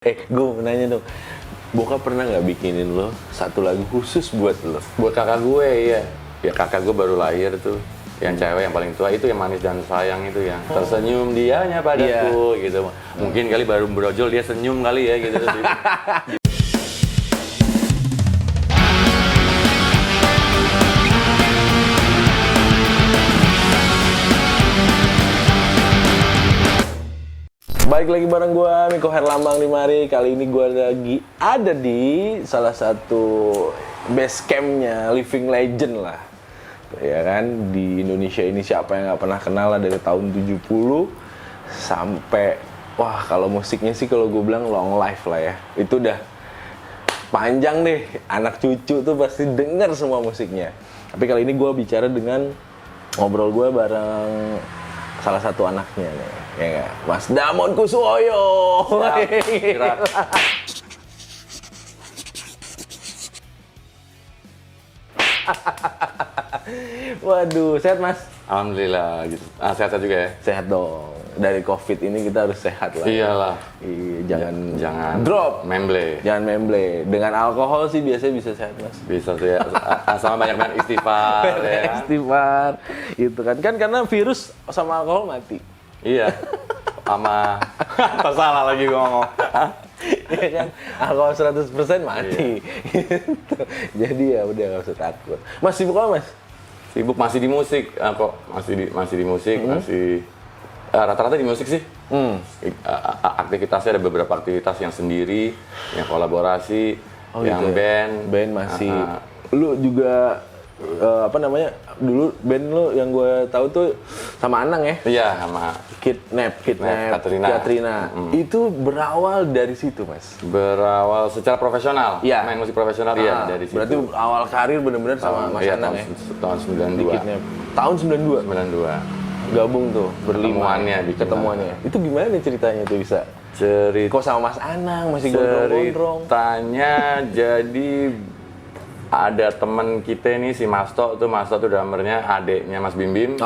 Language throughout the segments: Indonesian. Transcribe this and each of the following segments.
Gue mau nanya dong, bokap pernah nggak bikinin lo satu lagu khusus buat lo? Buat kakak gue, iya. Ya kakak gue baru lahir tuh. Yang cewek yang paling tua itu yang manis dan sayang itu yang tersenyum dianya padaku gitu. Mungkin kali baru brojol dia senyum kali ya gitu. Balik lagi bareng gue, Miko Herlambang di mari. Kali ini gue lagi ada di salah satu base campnya Living Legend lah. Ya kan, di Indonesia ini siapa yang nggak pernah kenal lah dari tahun 70 sampai, wah kalau musiknya sih kalau gue bilang long life lah ya. Itu udah panjang deh, anak cucu tuh pasti denger semua musiknya. Tapi kali ini gue bicara dengan ngobrol gue bareng salah satu anaknya nih, ya nggak? Mas Damon Kuswoyo. Waduh, sehat Mas? Alhamdulillah gitu. Sehat-sehat juga ya. Sehat dong. Dari COVID ini kita harus sehat lah. Iyalah. Jangan drop, memble. Jangan memble. Dengan alkohol sih biasanya bisa sehat Mas. Bisa sih ya. Sama banyak-banyak istighfar ya. Istighfar. Itu kan karena virus sama alkohol mati. Iya. Sama apa salah lagi gue ngomong. Ya kan, alkohol 100% mati. Gitu. Jadi ya udah nggak usah takut. Mas sibuk apa Mas? Sibuk masih di musik kok, masih di musik, masih rata-rata di musik sih. Aktivitasnya ada beberapa aktivitas yang sendiri, yang kolaborasi, yang gitu ya? Band masih. Lu juga apa namanya? Dulu band lu yang gue tahu tuh sama Anang ya? Iya, sama Kidnap, Katrina. Itu berawal dari situ, Mas. Berawal secara profesional. Iya. Main musik profesional iya dari situ. Berarti awal karir benar-benar sama Mas Anang ya. Tahun 92. Kidnap. Tahun 92. 92. Gabung tuh berlima. Ketemuannya. Itu gimana nih ceritanya tuh bisa? Kok sama Mas Anang masih gondrong-gondrong? Ceritanya jadi ada temen kita nih si Masto tuh drummernya adeknya Mas Bim Bim.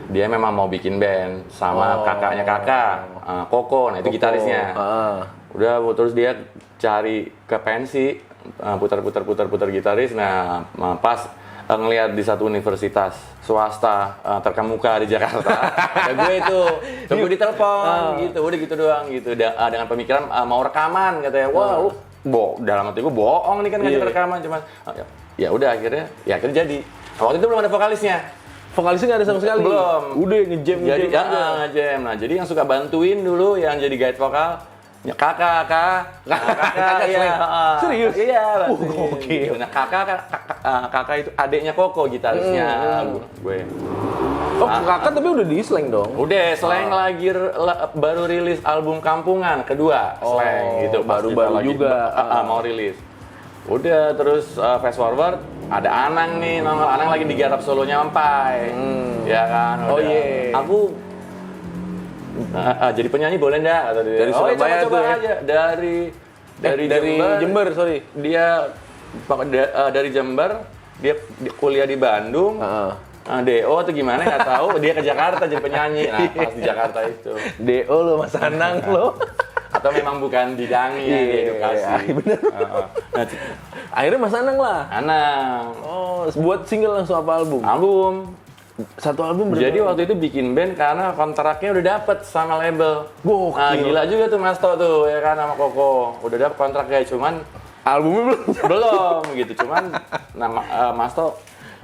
Dia memang mau bikin band sama kakaknya Koko, nah itu gitarisnya. Udah terus dia cari ke pensi, putar gitaris. Nah pas ngelihat di satu universitas swasta terkemuka di Jakarta, ada gue itu, coba gue ditelepon gitu, udah gitu doang gitu. Dengan pemikiran mau rekaman katanya, wah dalam hati gue bohong nih kan ngajak rekaman cuman ya udah akhirnya jadi. Waktu itu belum ada vokalisnya. Vokalisnya nggak ada sama sekali? Belum. Udah ngejam ngejam. Nah, jadi yang suka bantuin dulu yang jadi guide vokal kakak iya. Serius? Iya. Oke. Nah, kakak itu adeknya Koko gitarisnya gue. Kakak tapi udah di Slang dong? Udah, Slang lagi baru rilis album Kampungan kedua, Slang gitu. Baru-baru juga mau rilis. Udah, terus fast forward ada Anang nih, nongol Anang lagi digarap solonya Ampai. Ya kan. Aku jadi penyanyi boleh enggak? Dari Surabaya coba ya? aja. Dari Jember, sorry. Dia dari Jember, dia kuliah di Bandung. DO atau gimana nggak tahu, dia ke Jakarta jadi penyanyi. Nah, pas di Jakarta itu. DO lo Mas Anang lo. Atau memang bukan bidangnya di edukasi. Bener. Akhirnya Mas Anang lah. Anang. Buat single langsung apa album? Album. Satu album Jadi waktu itu bikin band karena kontraknya udah dapet sama label. Gila juga tuh Mas To tuh ya kan sama Koko. Udah dapet kontraknya cuman albumnya belum gitu. Cuman Mas To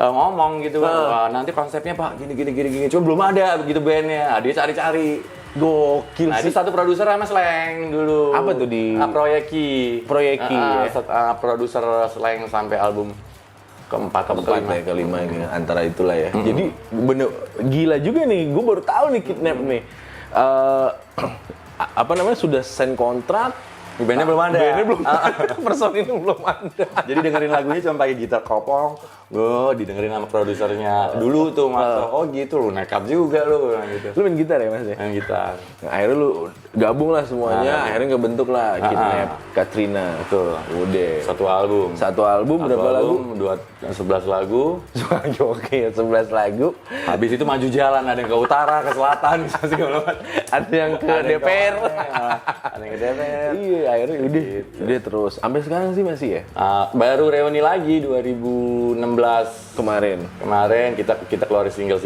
ngomong gitu kan, nanti konsepnya Pak gini, cuma belum ada begitu bandnya, dia cari-cari. Gokil sih. Itu satu produser sama Slang dulu. Apa tuh di? Proyeki. Produser Slang sampai album keempat kelima gitu. Antara itulah ya. Jadi bener gila juga nih, gue baru tahu nih Kidnap nih. Apa namanya sudah sign kontrak. Bandnya belum ada. Personilnya belum ada. Jadi dengerin lagunya cuma pakai gitar kopong, gue didengerin sama produsernya dulu tuh Mas. Oh gitu, lu nekat juga lu gitu. Lu main gitar ya Mas ya? Main gitar. Nah, akhirnya lu gabung lah semuanya, akhirnya ngebentuk lah Kidnap, Katrina. Betul. Udah. Satu album Berapa lagu? 11 lagu. Oke, 11 lagu. Habis itu maju jalan, ada yang ke utara, ke selatan, Ada yang ke DPR. Ada yang ke DPR. Iya, akhirnya udah terus. Sampai sekarang sih masih ya? Baru reuni lagi 2016 Kemarin kita keluarin single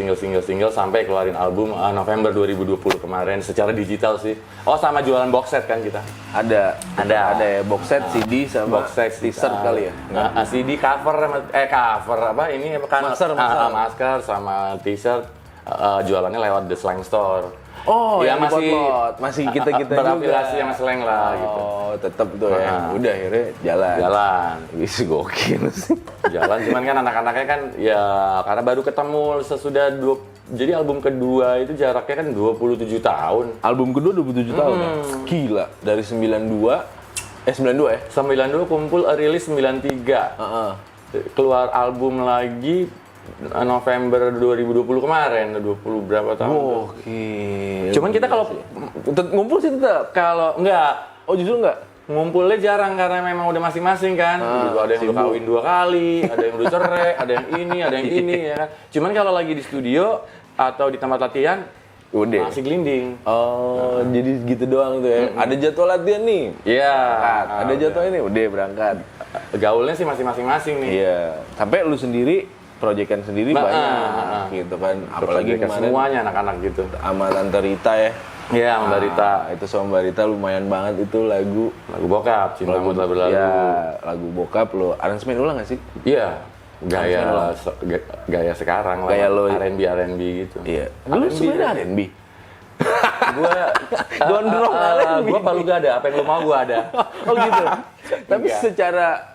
sampai keluarin album November 2020 kemarin secara digital sih. Oh, sama jualan box set kan kita. Ada ya box set, CD sama box set t-shirt kali ya. CD cover apa ini kan masker sama t-shirt jualannya lewat The Slang Store. Oh, ya yang masih kita berafiliasi juga. sama Slang lah gitu. Oh, tetap tuh ya. Udah akhirnya jalan. Wis gokil sih. Jalan, cuman kan anak-anaknya kan ya karena baru ketemu sesudah jadi album kedua itu jaraknya kan 27 tahun. Album kedua 27 tahun ya? Gila, dari 92 ya? 92 kumpul rilis 93. Keluar album lagi November 2020 kemarin, 20 berapa tahun. Oke. Cuman kita kalau ngumpul sih tetap. Kalau enggak, justru enggak. Ngumpulnya jarang karena memang udah masing-masing kan. Gitu, ada yang udah kawin 2 kali, ada yang udah cerai, ada yang ini ya kan. Cuman kalau lagi di studio atau di tempat latihan udah masih gelinding. Oh, jadi gitu doang tuh ya. Ada jadwal latihan nih. Iya. Ada jadwal ini, udah berangkat. Gaulnya sih masih masing-masing nih. Iya. Sampai lu sendiri proyekan sendiri banyak gitu kan, apalagi kemarin semuanya anak-anak gitu sama Tante Rita ya. Iya, sama Mbak Rita. Itu sama Mbak Rita lumayan banget itu lagu bokap, Cintamu Telah Berlalu. Ya, lagu bokap lo aransemen ulang nggak sih? Iya, gaya sekarang lah, gaya lo R&B gitu. Iya, lu sebenarnya R&B. Gua gondrong R&B. Gua palu gak ada, apa yang lu mau gua ada. Oh gitu. Tapi secara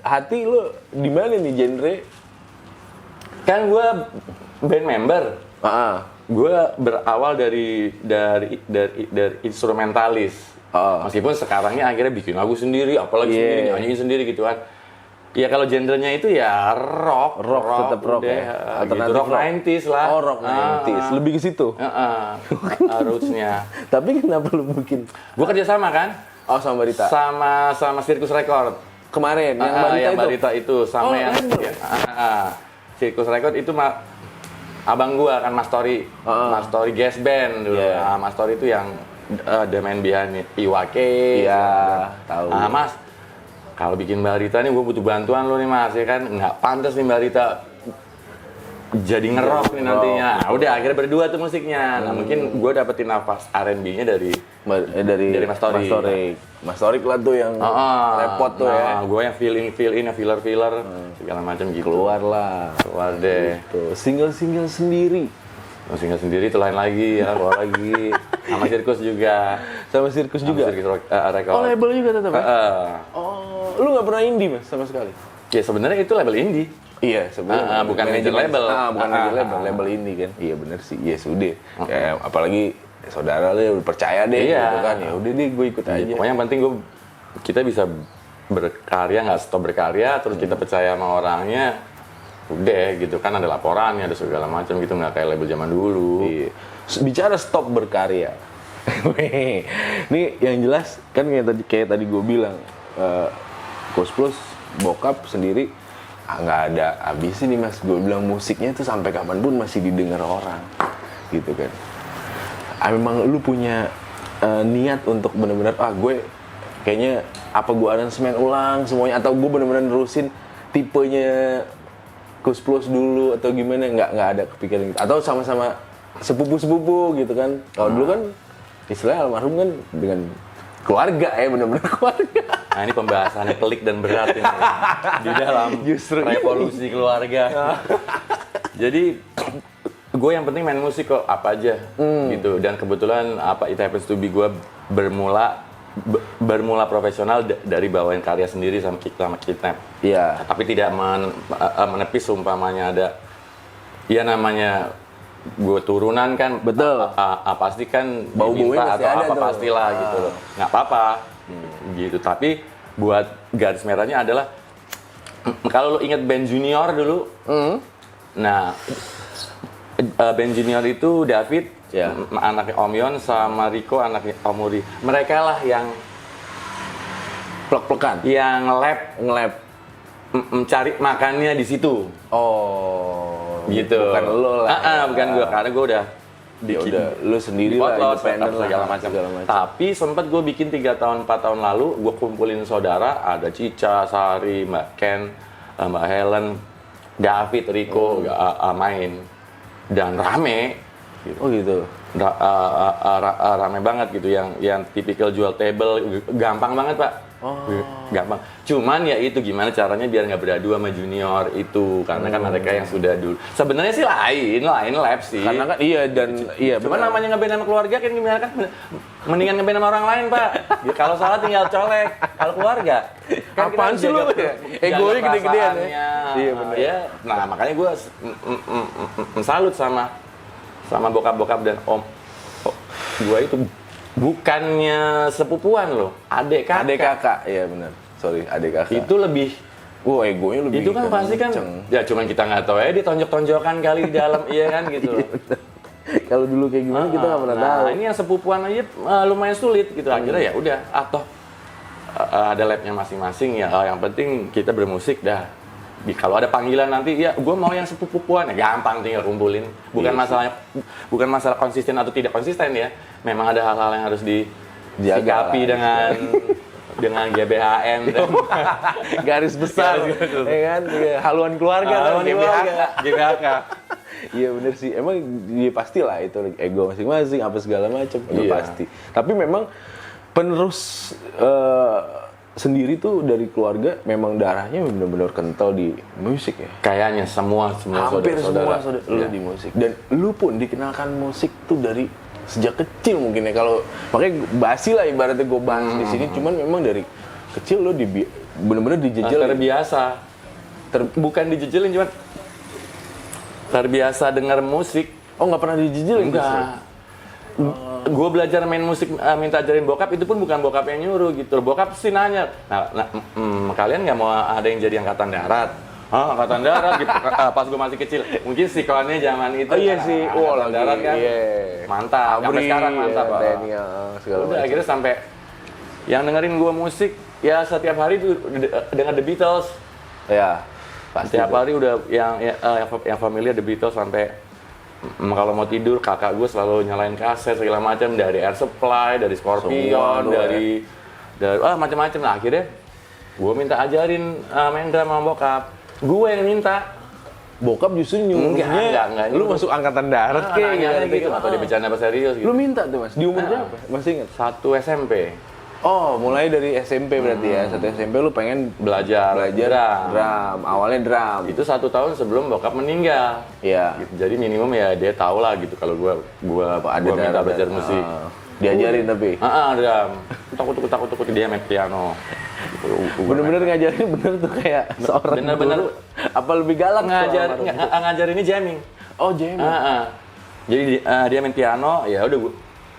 hati lu di mana nih genre? Kan gue band member. Gue berawal dari instrumentalis. Meskipun sekarangnya akhirnya bikin lagu sendiri, apalagi sendiri, nyanyiin sendiri gitu kan. Ya kalau genrenya itu ya rock tetap rock deh, ya. Gitu, rock 90s lah. Oh, rock 90s. Lebih ke situ. Roots-nya. Tapi kenapa lu bikin? Gue kerjasama kan? Oh, sama Barita. Sama Sirkus Record. Kemarin yang Barita itu sama yang Sirkus Record itu abang gua kan Mas Tori. Mas Tori Gas Band dulu. Mas Tori itu yang the man behind Iwake. Iya, tahu. Mas, kalau bikin Barita nih gua butuh bantuan lo nih Mas, ya kan nggak pantas nih Barita jadi ngerok nih nantinya. Nah, udah akhirnya berdua tuh musiknya. Nah, mungkin gue dapetin nafas R&B-nya dari Mas Tori. Mas Tori lah tuh yang repot tuh ya. Gue yang fill in, filler segala macam gitu. Keluar deh. Gitu. Single sendiri. Single sendiri itu lain lagi ya, keluar lagi. Sama Sirkus juga. Sirkus Record. Oh, label juga tetap. Oh, lu nggak pernah indie Mas sama sekali? Ya sebenarnya itu label indie. Iya, sebenarnya bukan major label. Bukan major label ini kan. Iya bener sih. Iya sudah. Kayak apalagi saudara lu percaya deh gitu kan. Ya udah deh gue ikut aja. Pokoknya yang penting kita bisa berkarya, nggak stop berkarya, terus kita percaya sama orangnya. Udah gitu kan, ada laporannya, ada segala macam gitu, nggak kayak label zaman dulu. Iya. Bicara stop berkarya. Nih yang jelas kan kayak tadi gue bilang Ghost Plus bokap sendiri nggak ada habis nih Mas, gue bilang musiknya tuh sampai kapanpun masih didengar orang gitu kan. Memang lu punya niat untuk benar-benar gue kayaknya apa gue aransemen ulang semuanya, atau gue benar-benar nerusin tipenya Ghost Plus dulu atau gimana? Nggak ada kepikiran gitu, atau sama-sama sepupu gitu kan. Kalau dulu kan istilahnya almarhum kan dengan keluarga ya, benar-benar keluarga. Nah ini pembahasannya pelik dan berat ini di dalam revolusi keluarga. Jadi gue yang penting main musik kok, apa aja gitu. Dan kebetulan It Happens to Be gue bermula profesional dari bawain karya sendiri sama Kidnap. Iya. Tapi tidak menepis umpamanya ada ya namanya gue turunan kan. Betul. Pasti kan bau-baunya atau apa tuh. Pastilah gitu loh. Nggak apa-apa. Gitu. Tapi buat garis merahnya adalah Kalau lo inget band Junior dulu, nah band Junior itu David, Ya. anaknya Om Yon, sama Rico, anaknya Om Uri. Mereka lah yang Plek-plekan. nge-lab mencari makannya di situ. Oh. Gitu. Bukan lo lah. Bukan gue, karena gue udah Ya udah, lu sendiri di lah, Potlot, independen lah, segala macam. segala macam. Tapi sempat gue bikin 3 tahun 4 tahun lalu, gue kumpulin saudara, ada Cica, Sari, Mbak Ken, Mbak Helen, David, Rico, main dan rame. Oh gitu. Rame banget gitu, yang tipikal jual table, gampang banget Pak. Gampang. Cuman ya itu gimana caranya biar nggak beradu sama junior itu, karena kan mereka yang sudah dulu. Sebenarnya sih lain lab sih. Karena kan iya Cuman namanya ngeband sama keluarga kan gimana kan, mendingan ngeband sama orang lain Pak. Ya, kalau salah tinggal colek. Kalau keluarga kan Apaan sih lu ya? Egonya gede-gedean ya. Iya benar. Ya, nah makanya gue salut sama bokap-bokap dan om. Gue itu bukannya sepupuan loh, adik kakak. Iya benar. Sorry, adik kakak. Itu lebih, egonya lebih. itu kan pasti kan, ya cuman kita nggak tahu ya ditonjok-tonjokan kali di dalam, iya kan gitu. Kalau dulu kayak gimana kita nggak pernah tahu. Ini yang sepupuan aja lumayan sulit gitu. Akhirnya ya udah, atau ada labnya masing-masing ya. Yang penting kita bermusik dah. Kalau ada panggilan nanti, ya gue mau yang sepupuan, ya gampang tinggal kumpulin. Bukan masalah konsisten atau tidak konsisten ya. Memang ada hal-hal yang harus disikapi dengan GBHM dan garis besar, ya kan? Haluan keluarga, GBHK. Iya bener sih, emang dia pastilah itu ego masing-masing, apa segala macam, itu pasti. Tapi memang penerus sendiri tuh dari keluarga memang darahnya benar-benar kental di musik ya. Kayaknya semua hampir saudara semua lu di musik. Dan lu pun dikenalkan musik tuh dari sejak kecil mungkin ya. Kalau makanya basi lah ibaratnya gue bahas di sini, cuman memang dari kecil lu benar-benar dijejel. Terbiasa. Bukan dijejelin, cuman terbiasa dengar musik. Oh nggak pernah dijejelin? Enggak. Gue belajar main musik, minta ajarin bokap, itu pun bukan bokap yang nyuruh gitu. Bokap sih nanya, kalian nggak mau ada yang jadi angkatan darat? Angkatan darat gitu. Pas gue masih kecil, mungkin siklannya zaman itu. Oh iya sih, angkatan darat kan. Mantap, sampai sekarang mantap. Segala udah akhirnya sampai yang dengerin gue musik, ya setiap hari tuh dengar The Beatles. Ya, pasti. Setiap hari udah yang familiar The Beatles, sampai kalau mau tidur kakak gue selalu nyalain kaset segala macam, dari Air Supply, dari Scorpion, dari macam-macam. Nah akhirnya gue minta ajarin main drum sama bokap. Gue yang minta. Bokap justru nyuruhnya. Enggak. Lu masuk angkatan darat kayak gitu. Atau dia bercanda apa serius gitu. Lu minta tuh mas. Di umur berapa? Masih ingat? 1 SMP. Oh, mulai dari SMP berarti ya. 1 SMP lu pengen belajar drum. Awalnya drum. Itu 1 tahun sebelum bokap meninggal. Iya. Gitu. Jadi minimum ya dia tahu lah gitu kalau gua minta belajar musik. Diajarin tapi. Drum. Takut dia main piano. Bener-bener ngajarin bener tuh kayak seorang bener-bener guru. Apa lebih galak ngajarinnya jamming. Oh, jamming. Jadi dia main piano, ya udah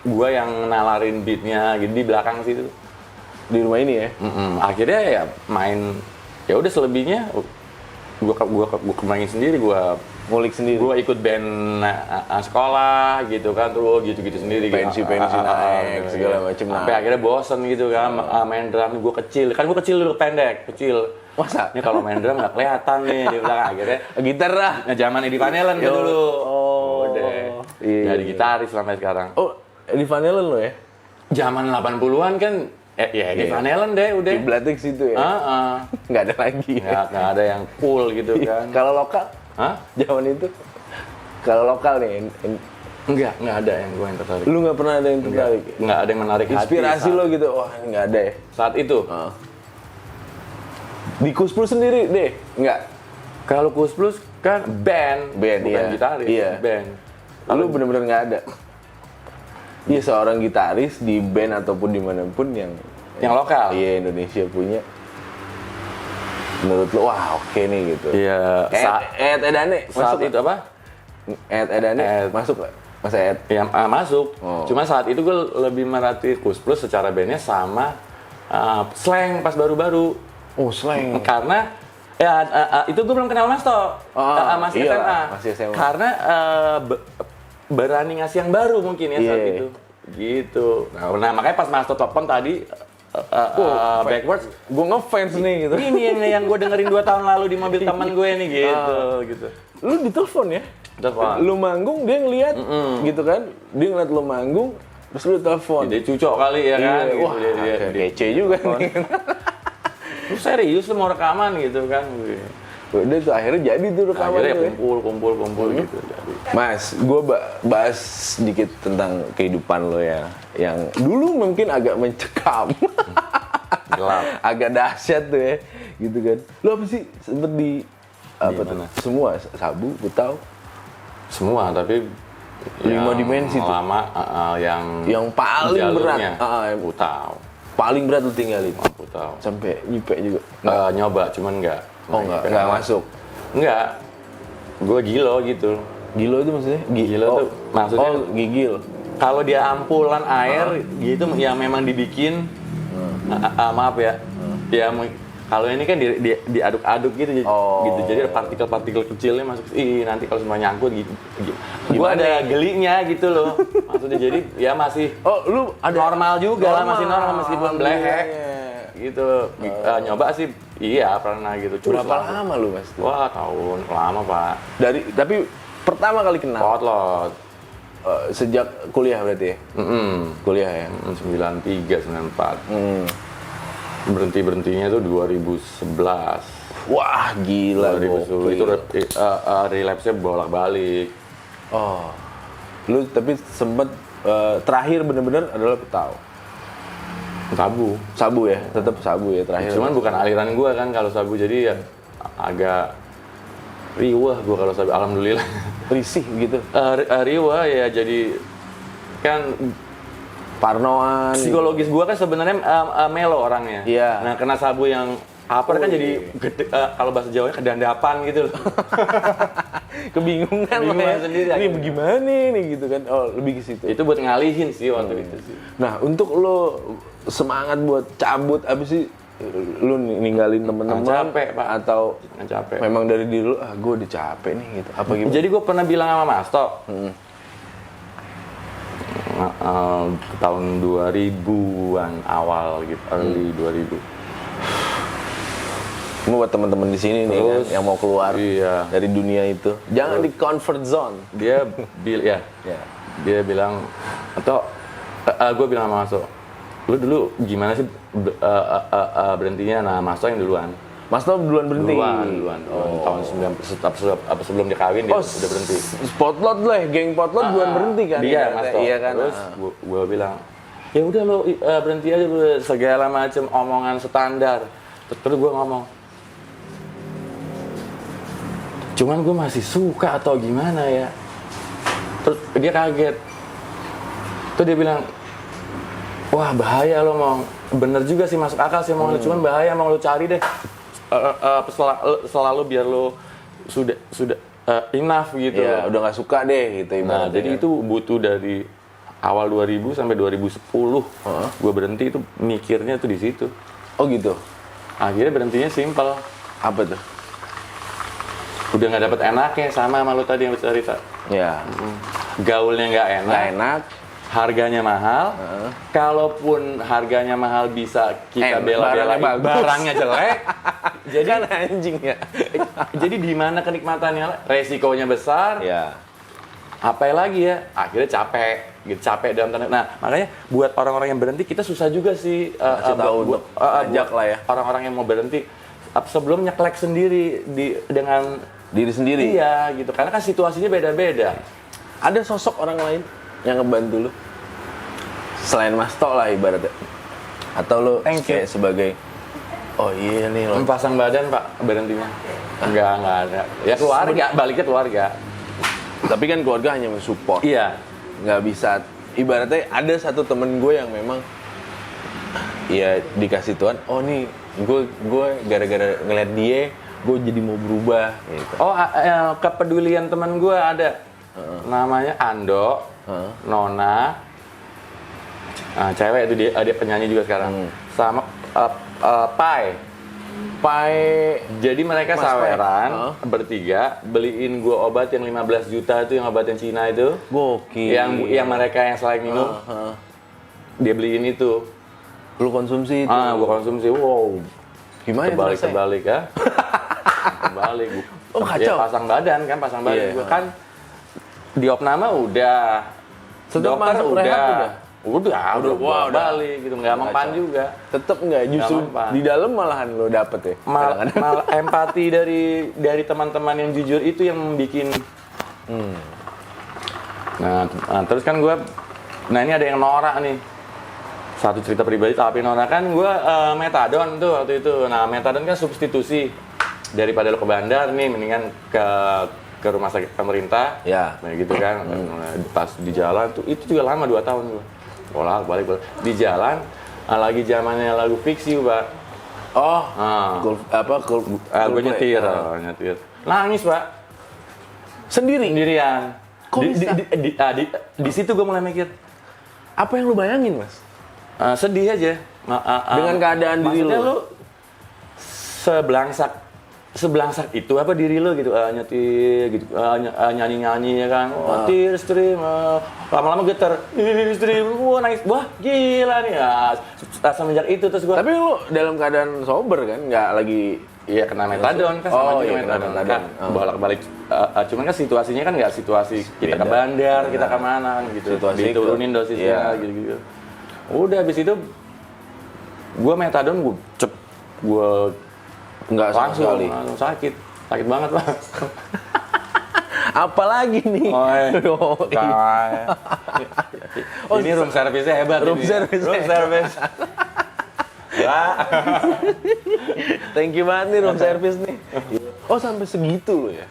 gua yang nalarin beatnya gitu di belakang situ. Di rumah ini ya. Akhirnya ya main, ya udah selebihnya gua kembangin sendiri, gua ngulik sendiri. Gua ikut band sekolah gitu kan, terus gitu-gitu sendiri. Pensi naik segala macam. Sampai akhirnya bosen gitu kan main drum. Gua kecil dulu, pendek. Masa? Ini kalau main drum nggak kelihatan nih di belakang. Akhirnya gitar lah. Nah zaman Eddie Van Halen kan dulu. Udah. Iya. Jadi gitaris sampai sekarang. Oh, Eddie Van Halen lo ya? Zaman 80-an kan Eddie Van Halen deh udah. Kiblatnya ke situ ya? Nggak ada lagi. Nggak ada yang cool gitu kan. Kalau lokal? Zaman itu? Kalau lokal nih? Enggak ada yang gue yang tertarik. Lu nggak pernah ada yang tertarik? Nggak ada yang menarik hati. Inspirasi lo gitu? Wah, ini nggak ada ya? Saat itu? Di Kus Plus sendiri deh? Nggak? Kalau Kus Plus kan band bukan iya. gitaris, band. Lu bener-bener nggak ada? Iya, seorang gitaris di band ataupun dimanapun yang lokal. Iya, Indonesia punya. Menurut lo, wah oke nih gitu. Iya. Ed Edane saat itu apa? Ed Edane masuk nggak? Masa Ed? Ya, masuk. Cuma saat itu gue lebih merhati Kus Plus secara bandnya sama Slang pas baru-baru. Oh, Slang. Karena Ya, itu gue belum kenal Mas To. Masih iya, SMA. masih SMA. Karena berani ngasih yang baru mungkin ya saat itu. Gitu. Nah, makanya pas Mas To telepon tadi backwards, gue ngefans nih gitu. ini yang gue dengerin 2 tahun lalu di mobil teman gue nih gitu. Lu ditelepon ya? Telepon. Lu manggung, dia ngeliat gitu kan. Dia ngeliat lu manggung, terus lu telepon. Dia cucok kali ya kan. Iya, Gitu. wah, dia kece juga nih. lu serius lu mau rekaman gitu kan. Udah tuh akhirnya jadi tuh rekaman Akhirnya tuh ya. kumpul gitu jadi. Mas, gue bahas sedikit tentang kehidupan lo ya, yang dulu mungkin agak mencekam, Gelap. agak dahsyat tuh ya, gitu kan. Lo apa sih sempet di apa tuh? mana? Semua sabu, putau, Semua tapi 5 dimensi tuh. lama yang paling jalurnya, berat, Putau. paling berat lo tinggalin, Putau. sampai nyipek juga. Nyoba cuman enggak. Oh enggak masuk. Enggak. Gue gilo gitu. Gilo itu maksudnya? Gilo tuh maksudnya gigil. kalau dia ampulan air gitu yang memang dibikin maaf ya. Ya kalau ini kan diaduk-aduk gitu, gitu. Jadi ada partikel-partikel kecilnya masuk. Nanti kalau semua nyangkut gitu. Gua ada gelinya gitu loh. Maksudnya jadi ya masih lu ada normal juga lah, masih normal meskipun blehek. Gitu. Nyoba sih iya pernah gitu. Berapa lama lu Mas? Wah, tahun lama, Pak. Tapi pertama kali kenal Potlot. sejak kuliah berarti ya? Kuliah ya? 93, 94. Berhentinya tuh 2011. Wah, gila 2010 itu relapse-nya bolak-balik. Oh. Lu tapi sempet terakhir bener-bener adalah Putau. Sabu ya, tetap sabu ya terakhir. Cuman bukan aliran gua kan kalau sabu, jadi ya agak riwah gua kalau sabu, alhamdulillah. Risih gitu. Riwah ya, jadi kan Parnoan. psikologis gua kan sebenarnya melo orangnya. Iya. Nah, kena sabu yang kan jadi gede, kalau bahasa Jawanya kedandapan gitu loh. Kebingungan Kebingungan ya. sendiri. Ini bagaimana nih gitu kan. Oh, lebih ke situ. Itu buat ngalihin sih waktu itu sih. Nah, untuk lo semangat buat cabut apa sih, lu ninggalin temen-temen Capek, Pak. atau Capek. memang dari diri lu gue udah capek nih gitu, apa gimana? Jadi gue pernah bilang sama Mas To, tahun 2000-an awal gitu, early 2000. Ini buat teman-teman di sini nih kan, yang mau keluar dari dunia itu, jangan di comfort zone. Dia dia bilang, atau gue bilang sama Mas To, lu dulu gimana sih berhentinya? Nah, Mas To yang duluan. Mas To duluan berhenti? Duluan. Tahun 90, sebelum dia kawin dia udah berhenti. Potlot lah, geng Potlot duluan berhenti kan? Dia, Mas To. Iya kan? Terus gue bilang, ya udah lo berhenti aja, lo segala macam omongan standar. Terus gue ngomong, cuman gue masih suka atau gimana ya? Terus dia kaget. Terus dia bilang, wah bahaya lo mau, bener juga sih, masuk akal sih mau, cuman bahaya mau lo cari deh selalu biar lo sudah enough gitu. Iya, udah nggak suka deh gitu ibaratnya. Nah, jadi itu butuh dari awal 2000 sampai 2010 gue berhenti itu mikirnya tuh di situ. Oh gitu. Akhirnya berhentinya simpel. Apa tuh? Udah nggak dapet enaknya sama lo tadi yang cerita. Ya. Gaulnya nggak enak. Nggak enak. Harganya mahal. Kalaupun harganya mahal bisa kita bela-belain, barangnya jelek. Jadi kan anjing ya. Jadi di mana kenikmatannya? Resikonya besar. Ya. Apa lagi ya? Akhirnya capek dalam tanda. Nah, makanya buat orang-orang yang berhenti kita susah juga sih ajak lah ya. Orang-orang yang mau berhenti sebelum nyeklek sendiri dengan diri sendiri. Iya, gitu. Karena kan situasinya beda-beda. Ada sosok orang lain yang ngebantu lu selain Mas To lah ibaratnya, atau lu kayak sebagai oh iya nih lo pasang badan Pak berhentinya? Enggak ada ya, keluarga, baliknya keluarga. Tapi kan keluarga hanya mensupport. Iya, nggak bisa, ibaratnya ada satu temen gue yang memang ya dikasih Tuhan, oh nih gue gara-gara ngeliat dia gue jadi mau berubah gitu. Oh, kepedulian teman gue ada. Namanya Ando, Nona, cewek itu dia penyanyi juga sekarang, sama Pai. sampai Jadi mereka Mas saweran bertiga beliin gua obat yang 15 juta itu, yang obat yang Cina itu. gokil. Yang mereka yang selain minum, dia beliin itu. Lu konsumsi itu. Gua konsumsi. Wow. Gimana rasanya? Kebalik ya. Kebalik. Oh, kacau. Ya, pasang badan kan. Iya. Gua kan di opname udah. Setelah Dokter masuk rehab udah? Udah balik gitu, nggak mempan juga. Tetep nggak, justru mempan. di dalam malahan lo dapet ya. Mal empati dari teman-teman yang jujur itu yang bikin. Nah, terus kan ini ada yang norak nih. Satu cerita pribadi, tapi norak kan metadon tuh waktu itu. Nah, metadon kan substitusi daripada lo ke bandar nih, mendingan ke rumah sakit pemerintah. Ya. Nah, gitu kan. Pas di jalan tuh itu juga lama 2 tahun gua. Balik di jalan lagi zamannya lagu Fix You, Pak. Oh, Gue nyetir. Nangis, Pak. Sendirian. Kok bisa? Di situ gue mulai mikir, apa yang lu bayangin, Mas? sedih aja. Dengan keadaan diri maksudnya lu? Sebelangsak itu apa diri lo gitu, nyetir gitu, nyanyi-nyanyi ya kan, tir stream, lama-lama getar, stream, wah nangis, wah gila nih ya. Semenjak itu terus gua. Tapi lu dalam keadaan sober kan, nggak lagi. Iya, kena metadon kan, sama juga metadon. Kan, bolak-balik, cuman kan situasinya kan nggak situasi kita ke bandar, kita kemana gitu, Situasi diturunin dosisnya gitu-gitu. Udah habis itu gua metadon, gua Nggak sama sekali. langsung sakit banget, Pak. Apalagi nih? Ini room service-nya hebat. Room service. Thank you banget nih room service nih. Oh, sampai segitu lo ya?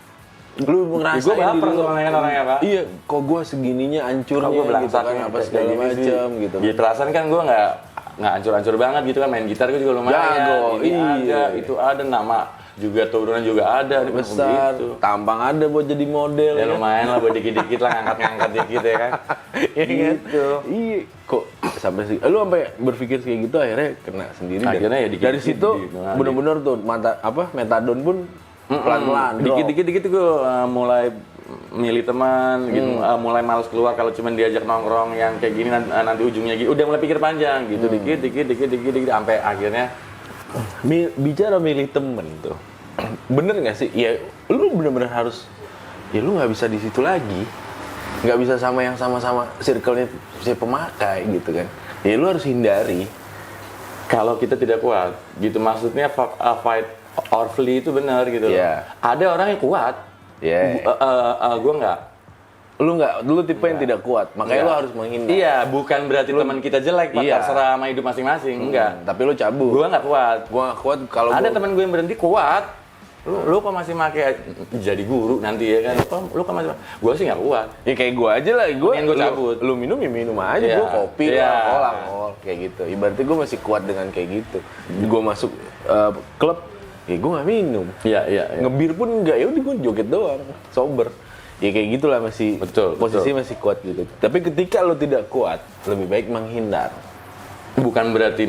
Lu ngerasain Gue baper diri lu. sama orangnya, Pak. Iya, kok gue segininya hancurnya gitu kan, apa segala macam gitu. Gitarasan kan gue nggak hancur-hancur banget gitu kan, main gitar gue juga lumayan. Jago, ini iya. ada, itu ada, nama juga turunan juga ada. Besar, gitu. tampang ada buat jadi model. Ya lumayan lah, buat dikit-dikit lah, ngangkat-ngangkat dikit ya kan. Gitu. Iya, kok sampai sih. Lu sampai berpikir kayak gitu akhirnya kena sendiri. Akhirnya ya dari situ bener-bener tuh metadon pun pelan-pelan. Dikit-dikit gue mulai milih teman gitu, mulai males keluar kalau cuma diajak nongkrong yang kayak gini nanti ujungnya gitu. Udah mulai pikir panjang gitu, dikit sampai akhirnya bicara milih temen tuh. Bener nggak sih? Ya lu bener-bener harus, ya lu nggak bisa di situ lagi. Nggak bisa sama yang sama-sama circle-nya si pemakai gitu kan. Ya lu harus hindari. kalau kita tidak kuat gitu, maksudnya fight or flee itu benar gitu. Yeah. Ada orang yang kuat. Ya. Gue nggak. Lu tipe yang tidak kuat, makanya lu harus menghindar. Iya, bukan berarti teman kita jelek, terserah sama hidup masing-masing, enggak. Tapi lu cabut. Gue nggak kuat. Gua nggak kuat kalau ada teman gue yang berhenti kuat. Lu kok masih pakai jadi guru nanti ya kan? Lu kok masih? Gue sih nggak kuat. Ya kayak gue aja lah, gue cabut. Lu minum ya minum aja, Iya. gue kopi Iya. alkohol kayak gitu. Ibaratnya gue masih kuat dengan kayak gitu. Gue masuk klub, ya gue nggak minum. Iya. Ngebir pun enggak, ya udah gue joget doang, sober. Ya kayak gitulah, masih posisi masih kuat gitu. Tapi ketika lu tidak kuat, lebih baik menghindar. Bukan berarti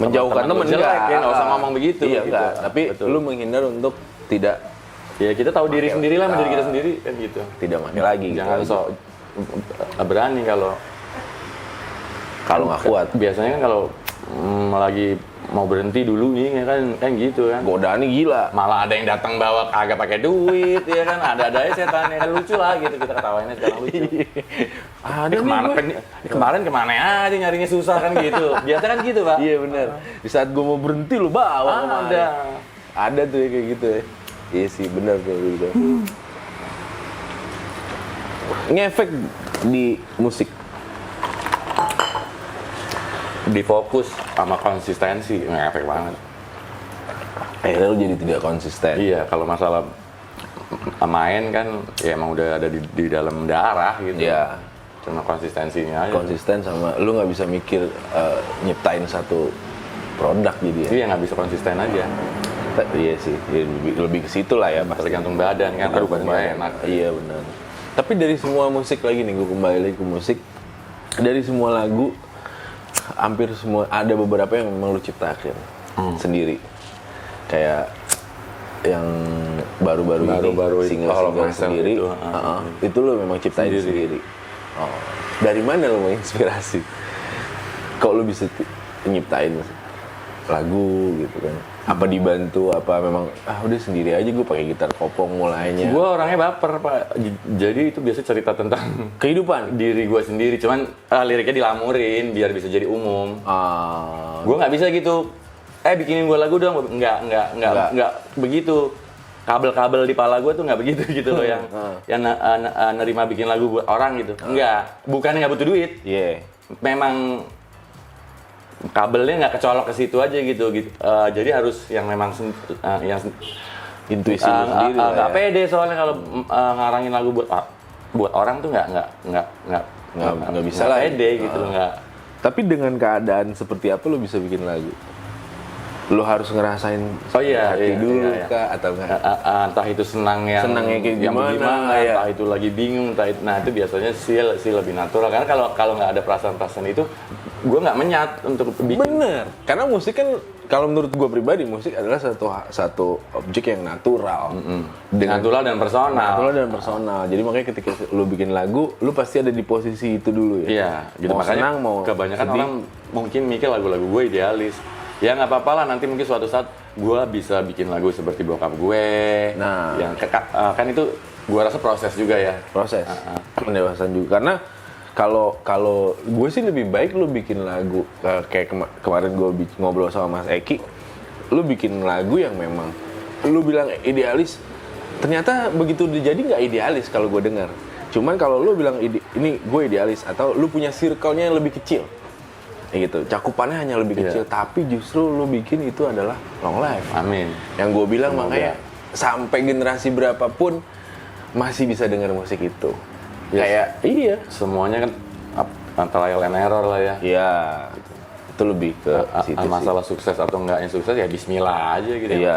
Menjauhkan temen jelek ya, nggak usah ngomong begitu. Iya gitu. enggak, tapi lu menghindar untuk tidak Ya kita tahu diri sendiri lah, diri kita sendiri kan gitu. tidak pakai lagi gitu. Jangan sok berani kalau nggak kuat. Biasanya kan kalau lagi mau berhenti dulu nih ya kan gitu kan. Godaannya gila. Malah ada yang datang bawa kagak pakai duit ya kan, ada aja setan ya kan, lucu lah gitu, kita ketawainnya sekarang lucu. Ada Kemarin kemana aja nyarinya susah kan gitu. Biasa kan gitu, Pak. Iya benar. Di saat gue mau berhenti lu bawa kemana. Ada tuh ya, kayak gitu ya. Iya sih benar kayak gitu. Ngefek di musik. Di fokus sama konsistensi ngefek banget. Akhirnya lu jadi tidak konsisten. Iya, kalau masalah main kan ya emang udah ada di dalam darah gitu. Iya. Cuma konsistensinya aja. Konsisten sama lu nggak bisa mikir nyiptain satu produk jadi ya. Iya, nggak bisa konsisten aja. Iya sih, ya, lebih ke situ lah ya pasti. Tergantung badan kan, aduh badan nggak enak. Iya benar. Tapi dari semua musik lagi nih, gue kembali lagi ke musik. Dari semua lagu, hampir semua ada beberapa yang memang lu ciptakan sendiri. kayak yang baru-baru ini single sendiri itu lo memang ciptain sendiri. Oh. Dari mana lo menginspirasi? Kok lo bisa nyiptain lagu gitu kan? Apa dibantu? Apa memang udah sendiri aja gue pakai gitar kopong mulainya? Gue orangnya baper Pak. Jadi itu biasa cerita tentang kehidupan diri gue sendiri. Cuman liriknya dilamurin biar bisa jadi umum. Gue nggak bisa gitu. Bikinin gue lagu dong. Nggak begitu. Kabel-kabel di pala gue tuh nggak begitu gitu loh yang nerima bikin lagu buat orang gitu. Nggak. Bukannya nggak butuh duit. Iya. Memang kabelnya nggak kecolok ke situ aja gitu. Jadi harus yang memang yang intuisi sendiri lah. Nggak pede soalnya kalau ngarangin lagu buat orang tuh nggak bisa lah. Pede gitu loh nggak. Tapi dengan keadaan seperti apa lo bisa bikin lagu? Lo harus ngerasain hati dulu kah atau enggak? Entah itu senangnya kayak gimana entah itu lagi bingung, nah itu biasanya sih lebih natural karena kalau nggak ada perasaan itu gue nggak menyat untuk bikin. Bener, karena musik kan kalau menurut gue pribadi musik adalah satu objek yang natural, natural dan personal. Jadi makanya ketika lo bikin lagu, lo pasti ada di posisi itu dulu ya. Iya, gitu mau makanya senang, mau kebanyakan sedih. orang mungkin mikir lagu-lagu gue idealis. Ya nggak apa-apa lah, nanti mungkin suatu saat gue bisa bikin lagu seperti bokap gue. Nah, yang kan itu gue rasa proses juga ya. Proses, pendewasaan juga. Karena kalau gue sih lebih baik lu bikin lagu kayak kemarin gue ngobrol sama Mas Eki, lu bikin lagu yang memang lu bilang idealis, ternyata begitu jadi nggak idealis kalau gue dengar. Cuman kalau lu bilang ini gue idealis atau lu punya circle-nya yang lebih kecil. Gitu, cakupannya hanya lebih kecil, tapi justru lu bikin itu adalah long life. Amin. Yang gue bilang makanya sampai generasi berapapun masih bisa dengar musik itu. Kayak semuanya kan trial and error lah ya. Iya. Itu lebih ke situ masalah sih. Sukses atau enggaknya sukses ya bismillah aja gitu. Iya,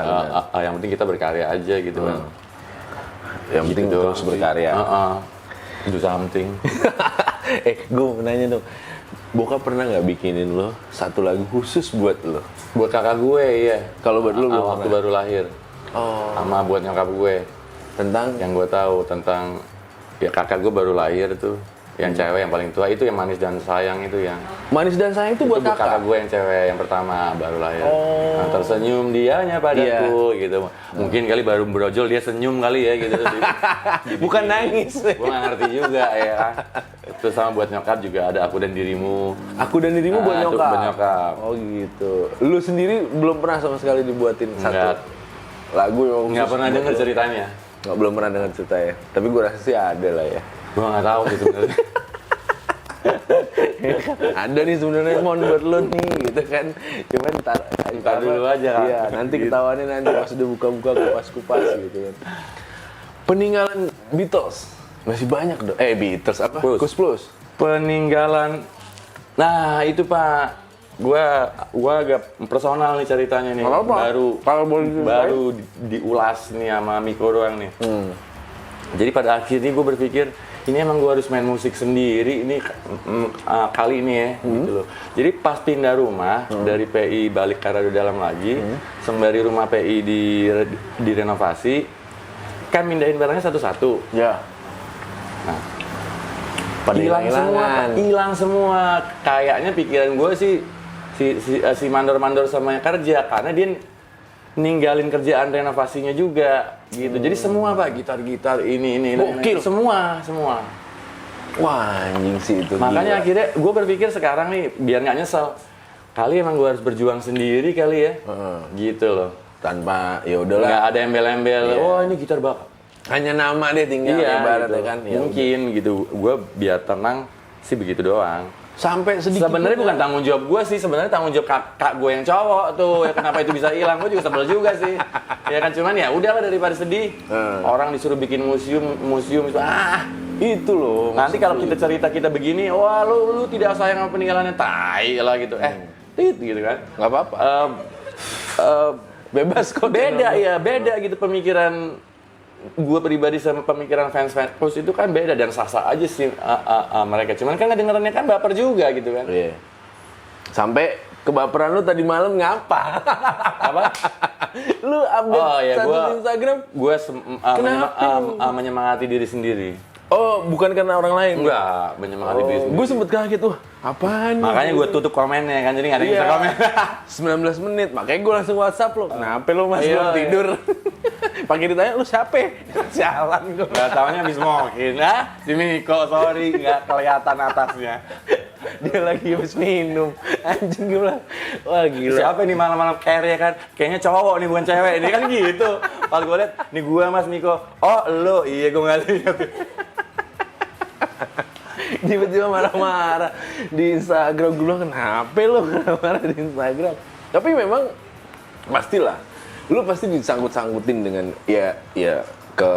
yang penting kita berkarya aja gitu kan. Yang penting gitu terus berkarya. Do something. Gue mau nanya dong. Bokap pernah nggak bikinin lo satu lagu khusus buat lo? Buat kakak gue, iya. Kalau buat lo belum waktu baru lahir. Sama buat nyokap gue. Tentang? Yang gue tahu tentang ya kakak gue baru lahir tuh. Yang cewek yang paling tua itu yang manis dan sayang itu yang. Manis dan sayang itu buat kakak gue yang cewek yang pertama baru lahir. Nah, tersenyum dianya padaku gitu. Mungkin kali baru brojol dia senyum kali ya gitu. Bukan nangis. Gue nggak ngerti juga ya. Terus sama buat nyokap juga ada Aku dan Dirimu. Aku dan Dirimu buat nyokap. Buat nyokap. Oh gitu. Lu sendiri belum pernah sama sekali dibuatin satu lagu yang nggak pernah denger ceritanya. Belum pernah denger ceritanya. Tapi gue rasa sih ada lah ya. Gue nggak tahu sih sebenarnya. Ada nih sebenarnya mon buat lo nih gitu kan. Cuman ntar dulu aja kan. Iya, nanti ketahuannya nanti pas udah buka-buka kupas-kupas gitu kan. Peninggalan Beatles masih banyak dong. Beatles apa? Kus Plus. Peninggalan. Nah, itu Pak. Gua agak personal nih ceritanya nih. Baru diulas nih sama Miko doang nih. Jadi pada akhirnya gue berpikir ini emang gue harus main musik sendiri ini kali ini ya gitu loh. Jadi pas pindah rumah dari PI balik ke Radio Dalam lagi, sembari rumah PI direnovasi, kan mindahin barangnya satu-satu. Ya. Nah, hilang semua. Kayaknya pikiran gue sih si mandor-mandor sama yang kerja karena dia ninggalin kerjaan renovasinya juga gitu. Jadi semua Pak, gitar-gitar ini semua. Wah, anjing sih itu. Makanya akhirnya gue berpikir sekarang nih biar nggak nyesel. Kali emang gue harus berjuang sendiri kali ya. Gitu loh. Tanpa ya udahlah. Nggak ada embel-embel. Iya. Oh, ini gitar Bapak. Hanya nama deh tinggal ibaratnya gitu. kan. Ya mungkin gitu. Gue biar tenang sih begitu doang. Sampai sedikit. Sebenarnya bukan tanggung jawab gue sih, sebenarnya tanggung jawab kakak gue yang cowok tuh. Ya kenapa itu bisa hilang? Gue juga sebel juga sih. Ya kan cuman ya udahlah daripada sedih. Orang disuruh bikin museum itu loh. Nanti kalau kita cerita kita begini, wah lu tidak sayang sama peninggalannya, tai lah gitu. Gitu kan. Nggak apa-apa. Bebas kok. Beda gitu pemikiran gue pribadi sama pemikiran fans plus itu kan beda dan sah-sah aja sih mereka. Cuman kan ngedengerannya kan baper juga gitu kan. Iya. Sampai kebaperan lu tadi malam ngapa? Apa? Lu update Oh ya, status Instagram? Gue menyemangati diri sendiri. Oh, bukan karena orang lain? Enggak, menyemangati diri sendiri. Gue sempet kaget, apaan nih? Makanya gue tutup komennya kan, jadi nggak ada yang bisa komen. 19 menit, makanya gue langsung WhatsApp lo. Kenapa lo mas belum Iya. tidur? Pakai ditanya, lu siapa? Sialan gue. Gak taunya habis smokin, si Miko, sorry, nggak kelihatan atasnya. Dia lagi habis minum. Anjing gue bilang, wah gila. Siapa nih malam-malam care ya kan? Kayaknya cowok nih, bukan cewek. Ini kan gitu. Pas gue liat, nih gue mas Miko. Oh lo, iya gue nggak lihat. Tiba-tiba marah-marah di Instagram. Gue bilang, kenapa lo marah-marah di Instagram? Tapi memang, pastilah. Lu pasti disangkut-sangkutin dengan, ya ke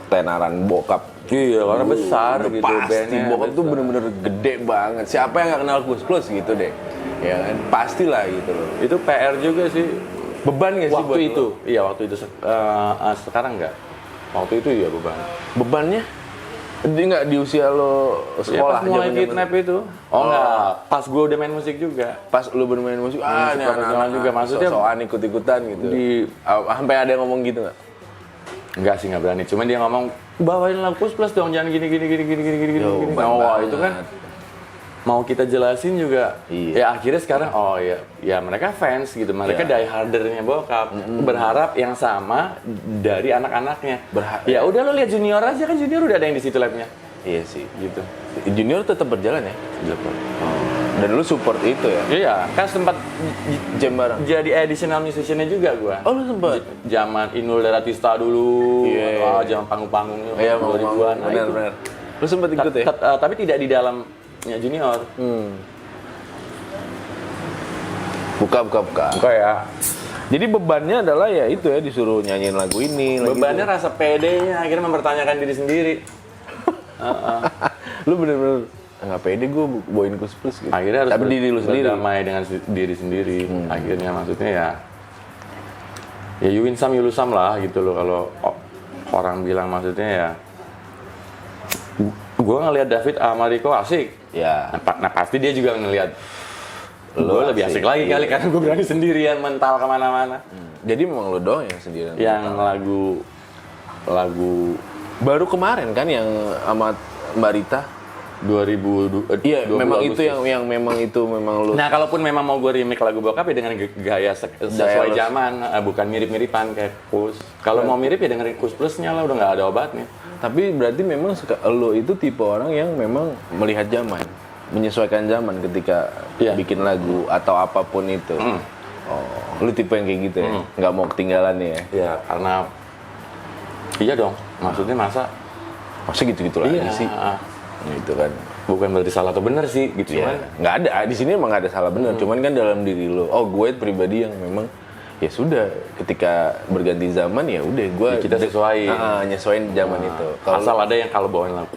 tenaran bokap. Iya, karena besar Udah gitu pasti bandnya. bokap tuh besar. bener-bener gede banget. Siapa yang gak kenal Kus Plus gitu deh. Ya kan, pastilah gitu loh. Itu PR juga sih. Beban gak sih Waktu buat itu, lo? iya waktu itu. Sekarang enggak. Waktu itu iya beban. Bebannya? Dia nggak di usia lo Ya, sekolah pas mulai zaman-zaman- kidnap itu. Oh enggak, pas gue udah main musik juga. Pas lu bermain musik, Musik ini profesional anak-anak juga, maksudnya sosokan ikut-ikutan gitu. Sampai ada yang ngomong gitu nggak? Enggak sih, enggak berani. Cuman dia ngomong, bawain lagu plus dong, jangan gini. Yo, Nah, wah, itu kan banget. mau kita jelasin juga. Iya. Ya akhirnya sekarang, oh ya mereka fans gitu. Mereka Iya. die hardernya bokap. Berharap yang sama dari anak-anaknya. Ya udah lo lihat Junior aja kan, Junior udah ada yang di situ labnya. Iya sih. Gitu. Junior tetap berjalan ya? Dan lu support itu ya? Iya, kan sempat Jam bareng? jadi additional musician-nya juga gua. Oh lu sempet? Zaman Inul Daratista dulu, Iya. zaman panggung-panggungnya Iya, 2000-an. Nah, itu. benar. Lu sempet ikut ya? Tapi tidak di dalamnya Junior. Buka. Enggak ya. Jadi bebannya adalah ya itu ya, disuruh nyanyiin lagu ini. Bebannya rasa pedenya, akhirnya mempertanyakan diri sendiri. Lu bener-bener nggak pede gue bawain Kus Plus gitu. Akhirnya harus Tapi diri lu sendiri. berdamai dengan diri sendiri. Akhirnya maksudnya ya you win some, you lose some lah gitu loh. Kalau orang bilang maksudnya ya, gue ngelihat David sama Rico asik. Ya. Nah pasti dia juga ngelihat Lu gue lebih asik, asik lagi iya. kali karena gue berani sendirian mental kemana-mana. Jadi memang lu doang yang sendirian. Yang lagu Baru kemarin kan yang sama Mbak Rita. 2000 Iya, 20 memang Agustus. itu yang memang lu. Nah, kalaupun memang mau gue remake lagu bokap ya dengan gaya sesuai Gaya zaman, bukan mirip-miripan kayak Kus. Kalau mau mirip ya dengerin Kus Plusnya lah, udah nggak ada obatnya. Tapi berarti memang lu itu tipe orang yang memang melihat zaman, menyesuaikan zaman ketika Iya. bikin lagu atau apapun itu. Oh, lu tipe yang kayak gitu ya, nggak mau ketinggalan ya. Ya, karena iya dong. Maksudnya masa Masa gitu-gitu iya lagi sih, gitu kan. bukan berarti salah atau benar sih gitu Ya, cuman nggak ada di sini emang nggak ada salah benar, cuman kan dalam diri lo. Oh, gue pribadi yang memang ya sudah ketika berganti zaman ya udah gue Ya, kita sesuaiin. nyesuaiin zaman itu. asal ada yang kalau bawain lagu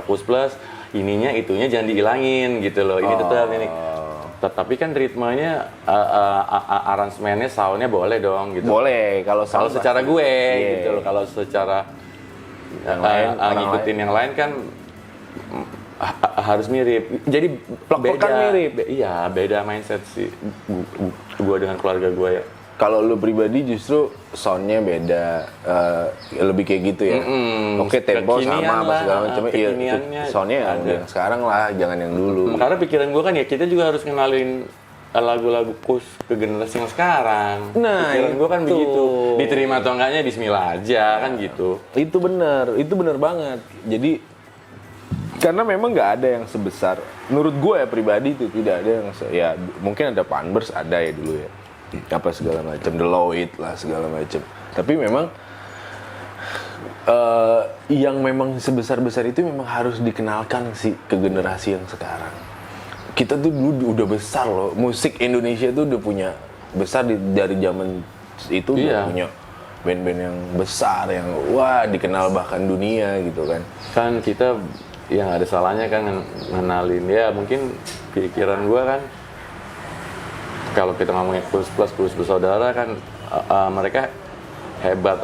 Kus Plus ininya itunya jangan dihilangin gitu loh. Ini tetap ini. Tetapi kan ritmenya, aransemennya, soundnya boleh dong gitu. boleh kalau Kalau sama- secara gue Iya. gitu loh, kalau secara Yang lain, orang ngikutin yang lain kan harus mirip. Jadi Plek-plekan mirip. Iya, beda mindset sih gua dengan keluarga gua ya. Kalau lu pribadi justru soundnya beda, lebih kayak gitu ya. Oke, tempo Kekinian sama apa lah, segala macam. Iya, kekiniannya soundnya ada. yang sekarang lah, jangan yang dulu. Karena pikiran gua kan ya kita juga harus kenalin lagu-lagu Kus ke generasi yang sekarang. Nah, pikiran gua kan itu. begitu. Diterima atau enggaknya bismillah aja kan gitu. Itu benar banget. Jadi karena memang nggak ada yang sebesar, menurut gue ya pribadi itu tidak ada yang ya mungkin ada Panbers ada ya dulu ya, apa segala macam, Deloitte lah segala macam. Tapi memang yang memang sebesar-besar itu memang harus dikenalkan sih ke generasi yang sekarang. Kita tuh dulu udah besar loh, musik Indonesia tuh udah punya besar dari zaman itu udah Iya. punya band-band yang besar yang wah dikenal bahkan dunia gitu kan. Kan kita yang ada salahnya kan ngenalin ya mungkin pikiran gua kan kalau kita ngomongin Kus bersaudara kan mereka hebat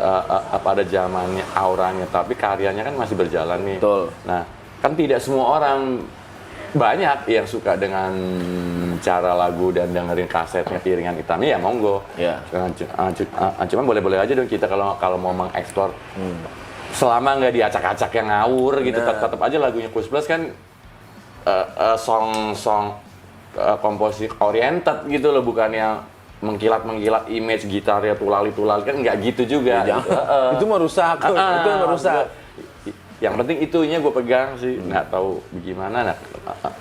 pada zamannya auranya tapi karyanya kan masih berjalan nih. Betul. Nah kan tidak semua orang banyak yang suka dengan cara lagu dan dengerin kasetnya Piringan Hitamnya ya monggo. Iya. Cuman boleh-boleh aja dong kita kalau mau mengeksplor. Selama nggak diacak-acak yang ngawur gitu, tetap aja lagunya Kus Plus kan song komposisi oriented gitu loh, bukan yang mengkilat image gitarnya tulali kan nggak gitu juga. Ya, gitu. itu merusak, itu merusak. Yang penting itunya gue pegang sih, nggak tahu gimana. Nah,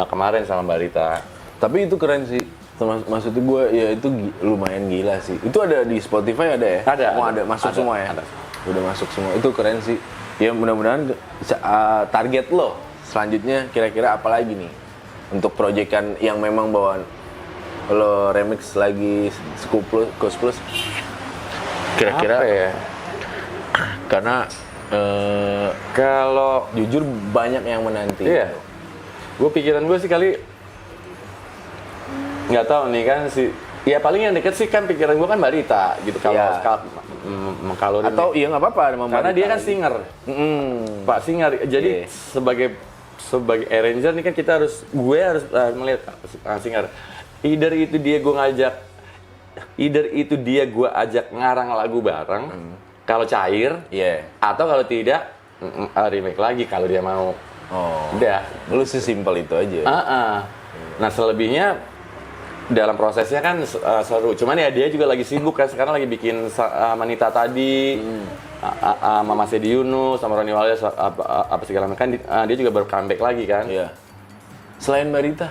kemarin sama Mbak Rita. Tapi itu keren sih. Maksudnya gue ya itu lumayan gila sih. Itu ada di Spotify ada ya? Ada masuk semua ya? Ada. Udah masuk semua. Itu keren sih. Ya mudah-mudahan target lo selanjutnya kira-kira apa lagi nih? Untuk proyekan yang memang bawaan lo remix lagi Kus Plus. Kira-kira apa ya? Karena Kalau jujur banyak yang menanti. iya, gue pikiran gue sih kali nggak tahu nih kan sih. Ya paling yang deket sih kan pikiran gue kan Mbak Rita gitu. Kalau Iya. kalau Atau iya nggak apa-apa sama Mbak karena Rita dia kan lagi. singer, Pak singer. Jadi Iya. sebagai arranger nih kan kita harus melihat singer. Either itu dia gue ajak ngarang lagu bareng. Kalau cair, Iya. atau kalau tidak remake lagi kalau dia mau. Oh. Udah. Lu sesimpel itu aja. Nah selebihnya dalam prosesnya kan seru. Cuman ya dia juga lagi sibuk kan sekarang lagi bikin Manita tadi, Mama Sedi Yunus sama Roni Walia apa segala macam kan dia juga baru comeback lagi kan. Iya. Selain Mbak Rita,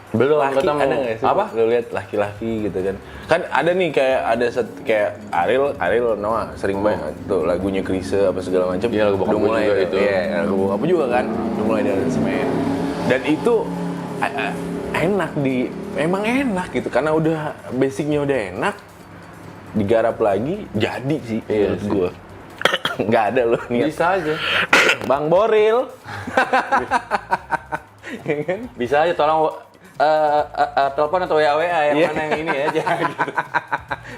Belum laki ketemu. ada nggak sih? Apa? Lu lihat laki-laki gitu kan? Kan ada nih kayak Ariel Noah sering banget tuh lagunya Chrisye apa segala macam. Iya, lagu bokap Udah gue mulai juga tuh. itu. Iya, lagu bokap gue juga kan. Udah mulai dari semen. Dan itu enak emang enak gitu karena udah basicnya udah enak. Digarap lagi jadi sih Iya menurut sih. gue. Nggak ada loh niat. Bisa aja. Bang Boril. Bisa aja tolong telepon atau WA yang Iya. mana yang ini aja gitu.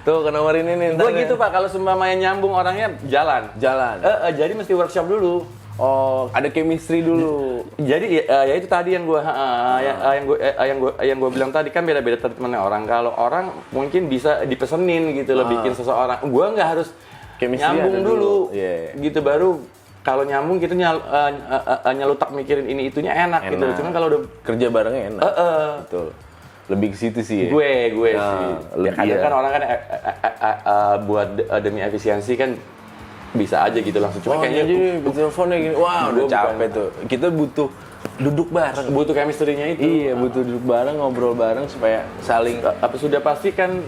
Tuh ke nomor ini nih. Gue ntar gitu ya. Pak, kalau seumpamanya nyambung orangnya jalan. Jadi mesti workshop dulu. Oh, ada chemistry dulu. Jadi ya itu tadi yang gue bilang tadi kan beda-beda treatmentnya orang. Kalau orang mungkin bisa dipesenin gitu loh bikin seseorang. Gue nggak harus Chemistry nyambung ada dulu, Iya. gitu baru kalau nyambung gitu nyelutak mikirin ini itunya enak. Gitu. Cuman kalau udah Kerja barengnya enak. Betul. Lebih ke situ sih ya. gue Nah, sih. Ya, lebih kadang ya. kan orang kan buat demi efisiensi kan bisa aja gitu langsung. Cuma kayaknya jadi teleponnya gini. Wah, udah Gua capek bukan- tuh. Kita butuh duduk bareng. butuh chemistry-nya itu. Iya, butuh duduk bareng, ngobrol bareng supaya saling Apa sudah pasti kan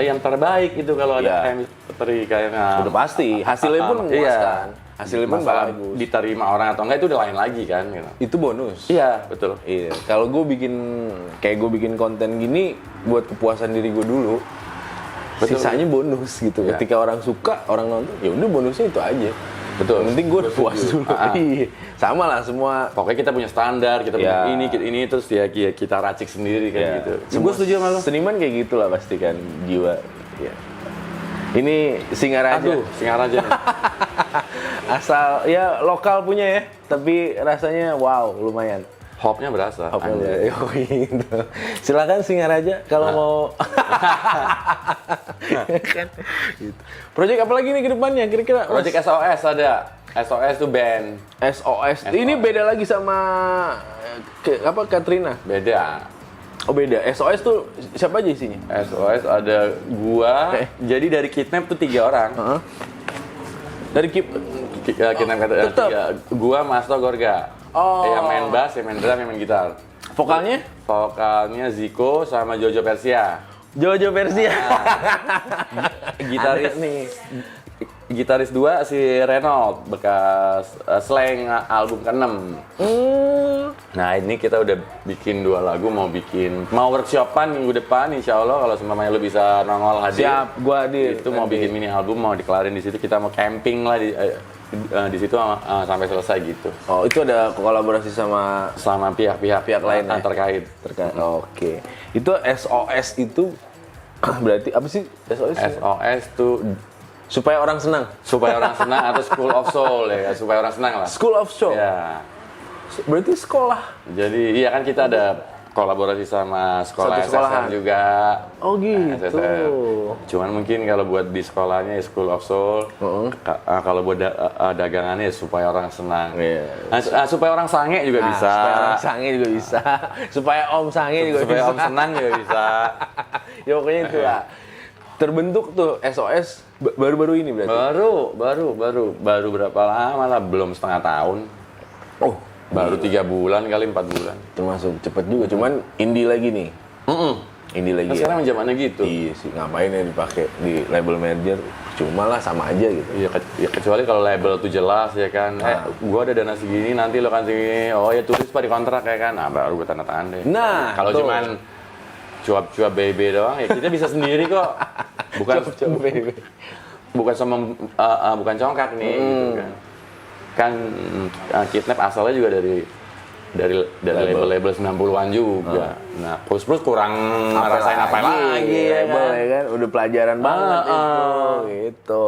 yang terbaik itu kalau ada Iya. chemistry kayaknya. udah pasti. Hasilnya pun memuaskan. Hasilnya pun Masalah bagus. diterima orang atau enggak itu udah lain lagi kan gitu. Itu bonus. Iya, betul. Iya. Kalau gue bikin konten gini buat kepuasan diri gue dulu. Betul. Sisanya bonus gitu. Iya. Ketika orang suka, orang nonton, ya udah bonusnya itu aja. Betul. Yang penting gue udah Gua puas setuju. dulu. Iya. Sama lah semua. Pokoknya kita punya standar, kita Ya. punya ini terus ya kita racik sendiri kan Ya. gitu. Semua Gue setuju sama lo. seniman kayak gitulah pasti kan jiwa. Ya. Ini Singaraja. Aduh, Singaraja nih. Asal ya lokal punya ya, tapi rasanya wow lumayan. Hopnya berasa. Apa anjir. ya? Gitu. Silakan Singaraja kalau mau. Kan gitu. Project apa lagi nih ke depannya kira-kira? Mas? Project SOS ada. SOS tuh band. SOS. Ini beda lagi sama Katrina. Beda. Oh beda. SOS tuh siapa aja isinya? SOS ada gua. Jadi dari Kidnap tuh 3 orang. Heeh. Dari Kidnap kata tetep. 3. Gua, Masto, Gorga. Oh. Yang main bass, yang main drum, yang main gitar. Vokalnya? Vokalnya Ziko sama Jojo Persia. Jojo Persia. Gitaris Ada nih. Gitaris 2 si Renault bekas Slang album ke-6. Nah ini kita udah bikin 2 lagu, mau workshopan minggu depan insya Allah kalau semuanya lu bisa nongol hadir. Siap, gua hadir. Itu mau bikin mini album, mau dikelarin di situ, kita mau camping lah di situ sampai selesai gitu. Oh itu ada kolaborasi sama Sama pihak-pihak lain ya? terkait. Oke. Itu SOS itu berarti apa sih SOS? SOS tuh Supaya orang senang. supaya orang senang atau School of Soul ya, supaya orang senang lah. School of Soul. Ya. berarti sekolah. Jadi iya kan kita ada kolaborasi sama sekolah Satu sekolahan. SSR juga. Oh gitu. SSR. Cuman mungkin kalau buat di sekolahnya ya School of Soul. Kalau buat dagangannya ya supaya orang senang. Iya. Supaya orang sange juga bisa. Supaya orang sange juga bisa. Supaya om sange juga Supaya bisa. om senang juga bisa. Ya pokoknya itulah. Terbentuk tuh SOS baru-baru ini berarti. Baru berapa lama lah? Belum setengah tahun. Oh, Baru 3 bulan kali 4 bulan. termasuk cepet juga. Cuman indie lagi nih. Indie lagi. Kan Ya? sekarang zamannya gitu. Iya sih, ngapain ya dipakai di label manager? Cuma lah sama aja gitu. Iya, kecuali kalau label tuh jelas ya kan. Gua ada dana segini, nanti lo kan segini. Oh ya tulis pak di kontrak ya kan. Nah baru gue tanda tangan deh. Nah, kalau tuh. cuman cuap-cuap BB doang ya kita bisa sendiri kok. Bukan bukan sama bukan congkak nih gitu kan. Kan Kidnap asalnya juga dari label-label 90-an juga. Nah, Plus kurang ngerasain apa lagi ya label, kan. ya kan? Udah pelajaran banget itu, gitu.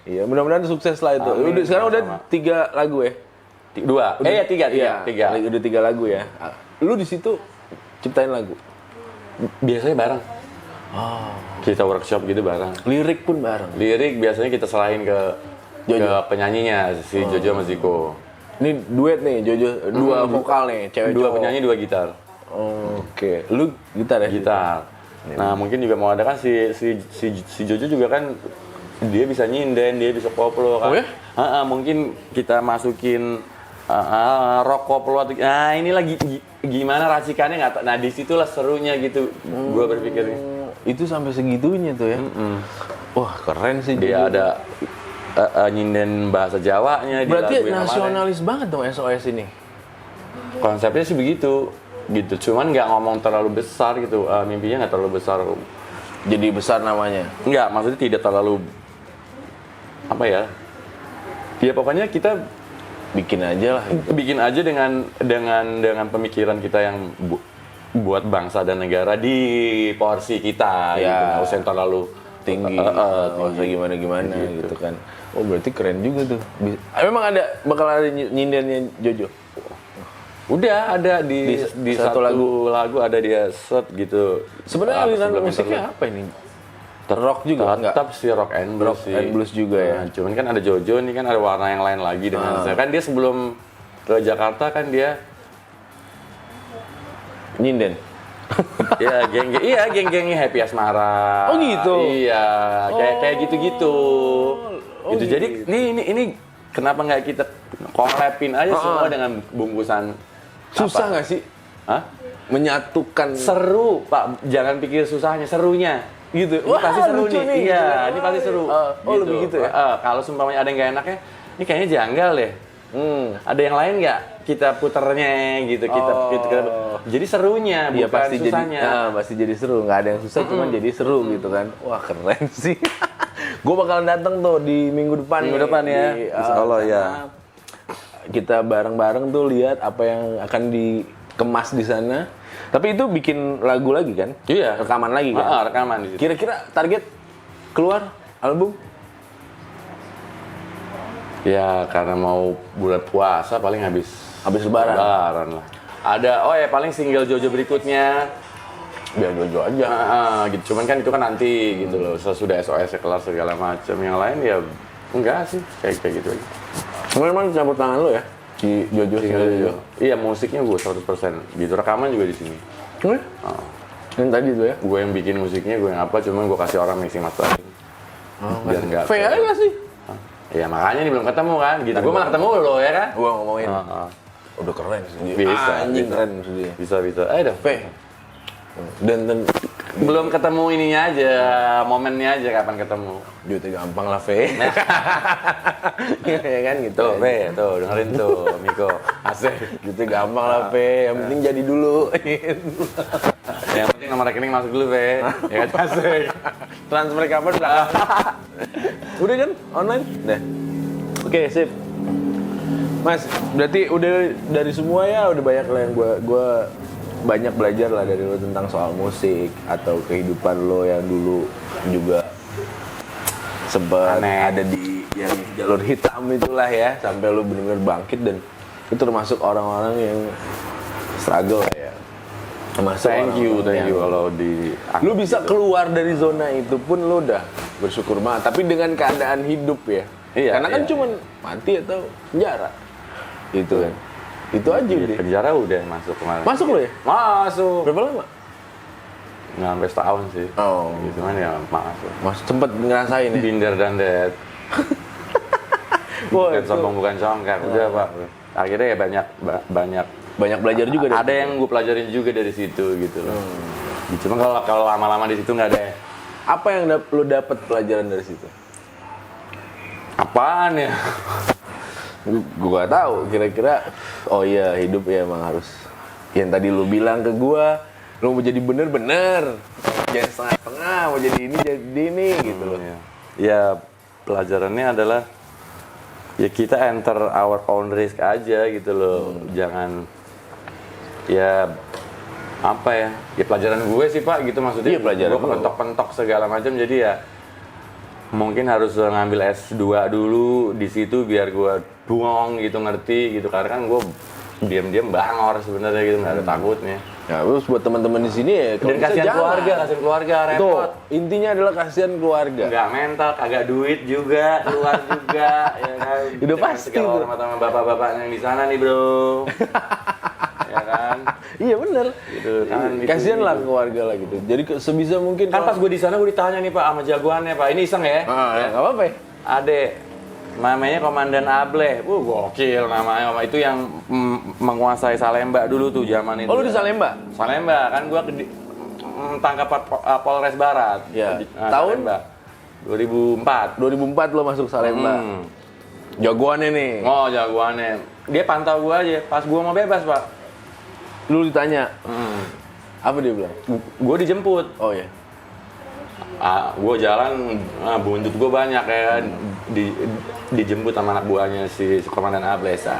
Iya, mudah-mudahan sukses lah itu. Amin, Sekarang udah sama-sama. 3 lagu ya? 2. Tiga. Udah 3 lagu ya. Lu di situ ciptain lagu. Biasanya bareng. Kita workshop gitu bareng. Lirik pun bareng. Lirik biasanya kita serahin ke penyanyinya, si Jojo sama Ziko. Ini duet nih, Jojo, 2 vokal nih, cewek 2 cowok. penyanyi, 2 gitar. Oke, lu gitar ya? Gitar. Nah, mungkin juga mau ada kan si Jojo juga kan dia bisa nyinden, dia bisa koplo kan. Oh ya? Mungkin kita masukin rock koplo atau ini lagi gimana racikannya nggak tahu. Nah, disitulah serunya gitu. Gua berpikirnya. Itu sampai segitunya tuh ya. Wah, keren sih Dia Jojo. ada nyinden bahasa Jawanya Berarti di lagu yang kemarin. nasionalis banget dong SOS ini. Konsepnya sih begitu gitu, cuman nggak ngomong terlalu besar gitu, mimpinya nggak terlalu besar. Jadi besar namanya. Nggak, maksudnya tidak terlalu apa ya, pokoknya kita Bikin aja lah. bikin aja dengan pemikiran kita yang buat bangsa dan negara di porsi kita gitu, Ya. nggak usah yang terlalu Tinggi, nggak usah gimana-gimana gitu kan. Oh berarti keren juga tuh. Memang bakal ada nyindennya Jojo? udah ada di satu satu lagu ada dia set gitu. Sebenarnya aliran sebelum musiknya interlude. apa ini? Rock juga enggak? Tetap sih rock and blues Rock sih. and blues juga ya. Nah, cuman kan ada Jojo nih kan ada warna yang lain lagi dengan kan dia sebelum ke Jakarta kan dia Nyinden. ya geng-gengnya Happy Asmara. Oh, gitu? Iya, kayak gitu-gitu. Oh, gitu. Jadi ini kenapa nggak kita collab-in aja semua dengan bungkusan Susah apa? nggak sih Hah? menyatukan? Seru, Pak. Jangan pikir susahnya, serunya. Gitu. Ini pasti seru lucu nih. Iya, gitu. ini pasti seru. Lebih gitu ya? Kalau sumpamanya ada yang nggak enaknya, ini kayaknya janggal deh. Ada yang lain nggak? Kita puternya gitu, kita. Jadi serunya, Iya bukan pasti susahnya. pasti jadi seru. Nggak ada yang susah, cuma jadi seru gitu kan. Wah keren sih. Gue bakalan datang tuh di minggu depan. Minggu nih, depan ya. di, Insya Allah sana. ya. Kita bareng-bareng tuh lihat apa yang akan dikemas di sana. Tapi itu bikin lagu lagi kan? Iya. Rekaman lagi kan? Rekaman di situ. Kira-kira target keluar album? Ya karena mau bulan puasa paling habis Lebaran. lah. Ada paling single Jojo berikutnya. Biar Jojo aja. Gitu. Cuman kan itu kan nanti gitu loh. Sesudah SOS kelar segala macam. Yang lain ya enggak sih kayak gitu aja. Memang campur tangan lo ya? Si Jojo, single Jojo. Iya musiknya gue 100% gitu. Rekaman juga di sini. Yang tadi tuh ya? Gue yang bikin musiknya, gue yang apa, cuman gue kasih orang mixing mastering. Biar enggak. Fair aja sih. Ya makanya nih belum ketemu kan, gitu. Gue malah ketemu lo ya kan. Gua ngomongin. Udah keren sih. Bisa, Anjing bisa. keren maksudnya. Bisa. Ayo dah. P. Dan Belum ketemu ininya aja, momennya aja kapan ketemu. duitnya gampang lah, Fe. Ya kan gitu. Tuh, Fe, tuh dengerin tuh, Miko. Asik. Duitnya gampang lah, Fe. Yang penting jadi dulu. Yang penting nomor rekening masuk dulu, Fe. Ya kan, asik. Transfer kapan belakang. Udah kan? Online? Nah. Oke, sip. Mas, berarti udah dari semua ya udah banyak lah yang gua banyak belajar lah dari lo tentang soal musik atau kehidupan lo yang dulu juga sempat Aneh. ada di yang jalur hitam itulah ya sampai lo benar-benar bangkit dan Itu termasuk orang-orang yang struggle ya. Termasuk Thank you orang-orang yang- kalau di. Lu bisa keluar dari zona itu pun lu udah bersyukur banget. Tapi dengan keadaan hidup ya. Iya, Karena kan iya, cuman mati atau penjara. Gitu kan. Itu aja deh. Penjara udah masuk kemarin. Masuk lu ya? Masuk. Berapa lama? Nggak sampai setahun sih. Oh. Gitu kan ya masuk. Mas sempet ngerasain ya? Binder dan dead. Wah, Bukan itu sombong bukan congkak. Udah Pak. Akhirnya ya banyak banyak belajar juga deh. ada yang gue pelajarin juga dari situ gitu loh. Cuma kalau lama-lama di situ nggak ada Apa yang lu dapet pelajaran dari situ? apaan ya. Gua gak tahu kira-kira oh iya hidup ya emang harus yang tadi lu bilang ke gua lu mau jadi bener-bener jangan setengah-setengah mau jadi ini gitu loh. Ya pelajarannya adalah ya kita enter our own risk aja gitu loh. Jangan ya apa ya? Ya pelajaran gue sih Pak gitu maksudnya. Iya, pelajaran gue lu. pentok-pentok segala macam jadi ya mungkin harus ngambil S2 dulu di situ biar gue buang gitu ngerti gitu karena kan gue diam-diam bangor sebenarnya gitu nggak ada takutnya. Ya terus buat teman-teman di sini ya kalau Dan bisa kasihan jangan. keluarga Itu repot. intinya adalah kasihan keluarga. Nggak mental, kagak duit juga, keluar juga, ya kan. Udah Dengan pasti segala tuh. hormat sama bapak-bapak yang di sana nih bro. Ya kan. Iya bener. Gitu kan. Kasihan lah keluarga lah gitu. Jadi sebisa mungkin Kan pas gue di sana gue ditanya nih Pak sama jagoannya Pak, ini iseng ya. ya nggak apa-apa ya. Ade, namanya Komandan Ableh. Gokil namanya. Itu yang menguasai Salemba dulu tuh zaman itu. Oh lu di Salemba? Salemba kan gue tangkap Polres Barat. Ya. Nah, Tahun? Salemba. 2004. 2004 lo masuk Salemba. Jagoannya nih. Oh jagoannya. Dia pantau gua aja. Pas gua mau bebas Pak. Lu ditanya. Apa dia bilang? Gua dijemput. Oh ya. Gua jalan, buntut gua banyak ya kan. Dijemput sama anak buahnya si Komandan Ablesa.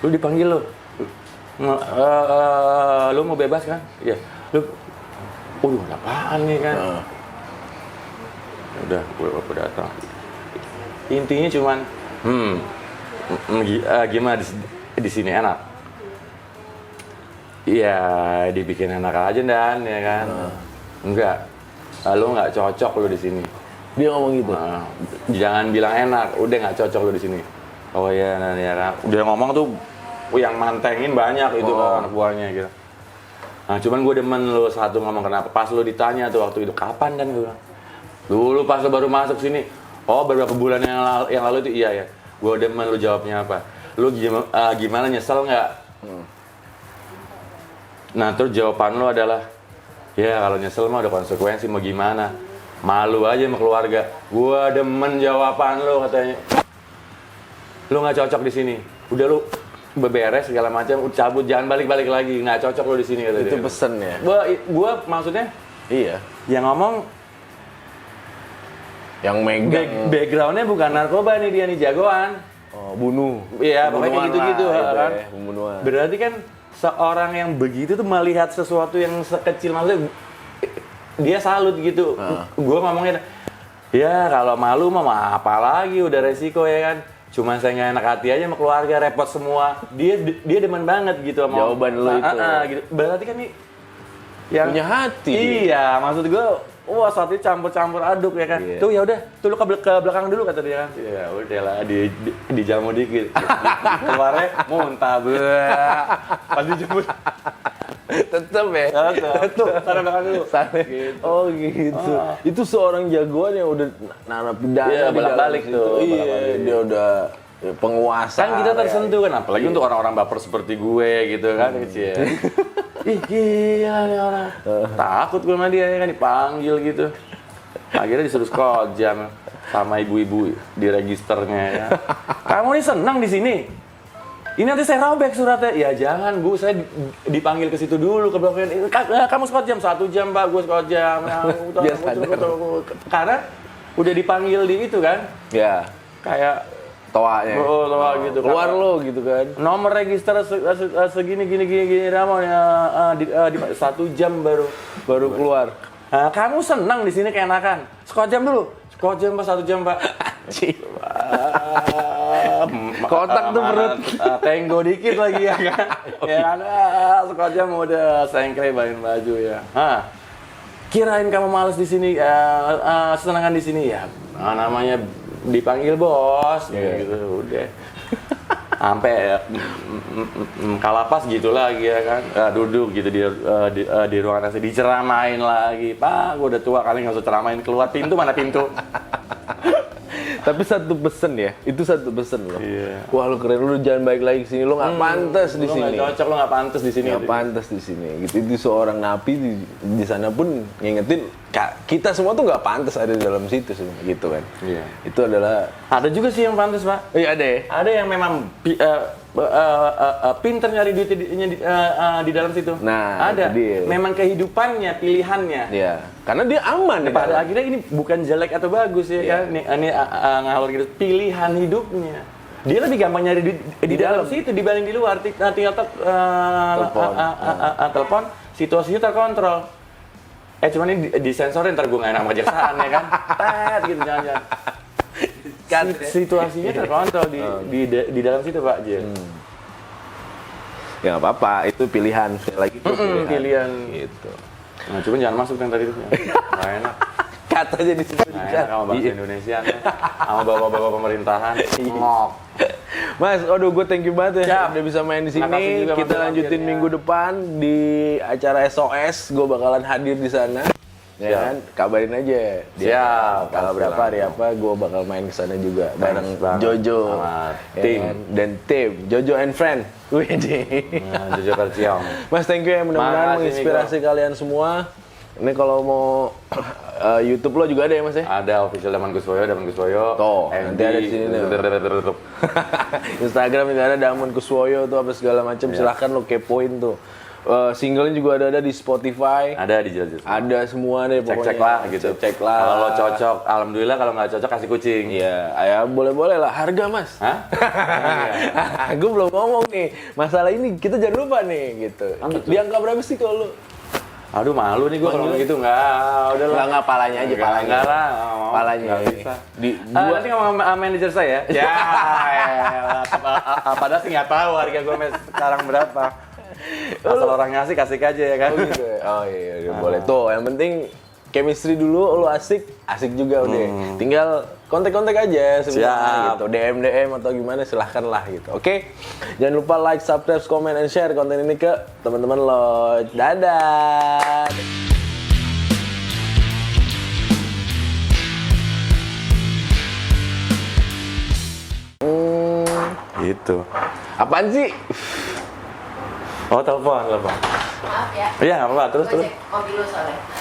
Lu dipanggil lu. Lu mau bebas kan? Iya. Lu. Ada apaan nih kan? Udah, gua datang. Intinya cuman, gimana di sini enak? Iya, dibikin enak aja Dan, ya kan? Enggak, lo nggak cocok lo di sini. Dia ngomong gitu. Jangan bilang enak, udah nggak cocok lo di sini. Oh iya, nah, ya kan? Udah ngomong tuh, yang mantengin banyak itu kan anak buahnya gitu. Nah, cuman gue demen lo satu ngomong kenapa? Pas lo ditanya tuh waktu itu kapan Dan gue bilang, dulu pas lo baru masuk sini. Oh beberapa bulan yang lalu itu iya ya. Gue demen lu jawabnya apa. Lu gimana nyesel nggak? Nah terus jawaban lu adalah ya kalau nyesel mah ada konsekuensi mau gimana. Malu aja sama keluarga. Gue demen jawaban lu katanya. Lu nggak cocok di sini. Udah lu beberes segala macam. Cabut jangan balik-balik lagi. Nggak cocok lu di sini kata Itu dia. pesen ya. Gue maksudnya Iya. yang ngomong Yang megang. backgroundnya bukan narkoba nih dia nih jagoan. Oh, bunuh. Iya, pokoknya Pembunuhan gitu-gitu lah, itu kan. ya, pembunuhan. Berarti kan seorang yang begitu tuh melihat sesuatu yang sekecil maksudnya dia salut gitu. Gue ngomongnya ya kalau malu mah apa lagi udah resiko ya kan. Cuma saya nggak enak hati aja sama keluarga repot semua. Dia demen banget gitu sama Jawaban lu itu. gitu. Berarti kan nih yang Punya hati. Iya, maksud gue wah saat itu campur-campur aduk ya kan. Iya. Tuh ya udah, tuh lu ke belakang dulu kata dia kan. Ya udah lah dijamu dikit. Keluarnya muntah bleh. Pas dijemput. Tetep ya. Tuh, sana belakang dulu. Sana. Oh gitu. Itu seorang jagoan yang udah narapidana. Iya, di bolak-balik dalam situ. tuh, Iya, bolak-balik. dia udah penguasa. Kan kita tersentuh kan, apalagi untuk orang-orang baper seperti gue gitu kan, kecil. Ih gila nih orang. Takut gue sama dia ya kan dipanggil gitu. Akhirnya disuruh jam sama ibu-ibu di registernya ya. Kamu nih senang di sini? Ini nanti saya robek suratnya. Ya jangan Bu, saya dipanggil ke situ dulu ke belakang. Kamu jam 1 jam Pak, gue jam. Biar sadar. Karena udah dipanggil di itu kan. Ya, Kayak toanya. toa gitu. Keluar lo gitu kan. Nomor register segini gini Ramon ya di 1 jam baru Keluar. Nah, kamu senang di sini keenakan. Jam dulu. Jam Pak 1 jam Pak. Kotak tuh perut. Tenggo dikit lagi ya kan. Ya kan, sekojam udah sengkrebain baju ya. Kirain kamu males di sini, senangan di sini ya. Namanya dipanggil bos, gitu udah. Sampai kalapas gitu lagi ya kan, duduk gitu di ruangan nasi, diceramain lagi. Pak, gue udah tua kali nggak usah ceramain, keluar pintu, mana pintu. Tapi satu pesen ya, itu satu pesen loh. Iya. Wah lu keren, lu jangan balik lagi ke sini, lu nggak pantas di Lu sini. nggak cocok, lu nggak pantas di sini. Nggak pantas di sini. Gitu itu seorang napi di sana pun ngingetin kita semua tuh nggak pantas ada di dalam situ semua, gitu kan. Iya. Itu adalah Ada juga sih yang pantas, Pak. iya ada ya. Ada yang memang pinter nyari duitnya di dalam situ. Nah, ada. itu dia. Memang kehidupannya, pilihannya. Iya, karena dia aman ya. Pada akhirnya ini bukan jelek atau bagus ya kan. Ini ngalor gitu, pilihan hidupnya. Dia lebih gampang nyari duit di dalam situ dibanding di luar. Tinggal telepon, situasinya terkontrol. Cuman ini disensorin, ntar gue nggak enak sama kejaksaan ya kan. Gitu jangan-jangan. Situasinya terkontrol di dalam situ Pak Jil. Ya nggak apa-apa, itu pilihan. Sekali lagi itu Pilihan. Gitu. Nah, cuman jangan masuk yang tadi itu. Nggak enak. Katanya disebutkan. Nggak enak sama bangsa Indonesia. Sama bapak-bapak pemerintahan. Ngok. Mas, aduh gue thank you banget ya Siap. udah bisa main di sini. Makasih juga Kita Mas, lanjutin akhirnya. minggu depan di acara SOS. Gue bakalan hadir di sana. Ya kan, kabarin aja. Siap. Kalau berapa hari apa, gue bakal main ke sana juga bareng banget. Jojo, Sama ya tim. kan? Dan tim Jojo and Friend. Widih. Nah, Jojo Perciong. Mas, thank you ya, mudah-mudahan Makasih, menginspirasi kalian semua. Ini kalau mau YouTube lo juga ada ya Mas ya? Ada official Daman Kuswoyo. Tuh, nanti ada di sini nih. Instagram juga ada Damon Kuswoyo tuh apa segala macam. Silahkan lo kepoin tuh. Singlenya juga ada di Spotify. Ada di jelas. Ada semua deh pokoknya. Cek lah gitu. Cek lah. Kalau lo cocok, alhamdulillah. Kalau nggak cocok kasih kucing. Iya, ya boleh-boleh lah. Harga Mas. Hah? Gue belum ngomong nih. Masalah ini kita jangan lupa nih gitu. Di angka berapa sih kalau lo? Aduh malu nih gue kalau ngomong gitu udah lah. Nggak palanya aja, palanya. Enggak lah. Palanya. Nggak bisa. Gua Nanti ngomong sama manajer saya ya. Ya, padahal sih nggak tahu harga gue sekarang berapa. Asal orang ngasih kasih aja ya kan. Oh gitu ya? Oh iya, boleh. Tuh, yang penting chemistry dulu, lu asik juga udah. Tinggal kontak-kontak aja sebenarnya gitu. DM atau gimana silahkan lah gitu. Oke? Jangan lupa like, subscribe, comment, and share konten ini ke teman-teman lo. Dadah! Gitu. Apaan sih? Oh telepon. Maaf ya. Iya nggak apa-apa. Terus. Gue cek mobil lu soalnya.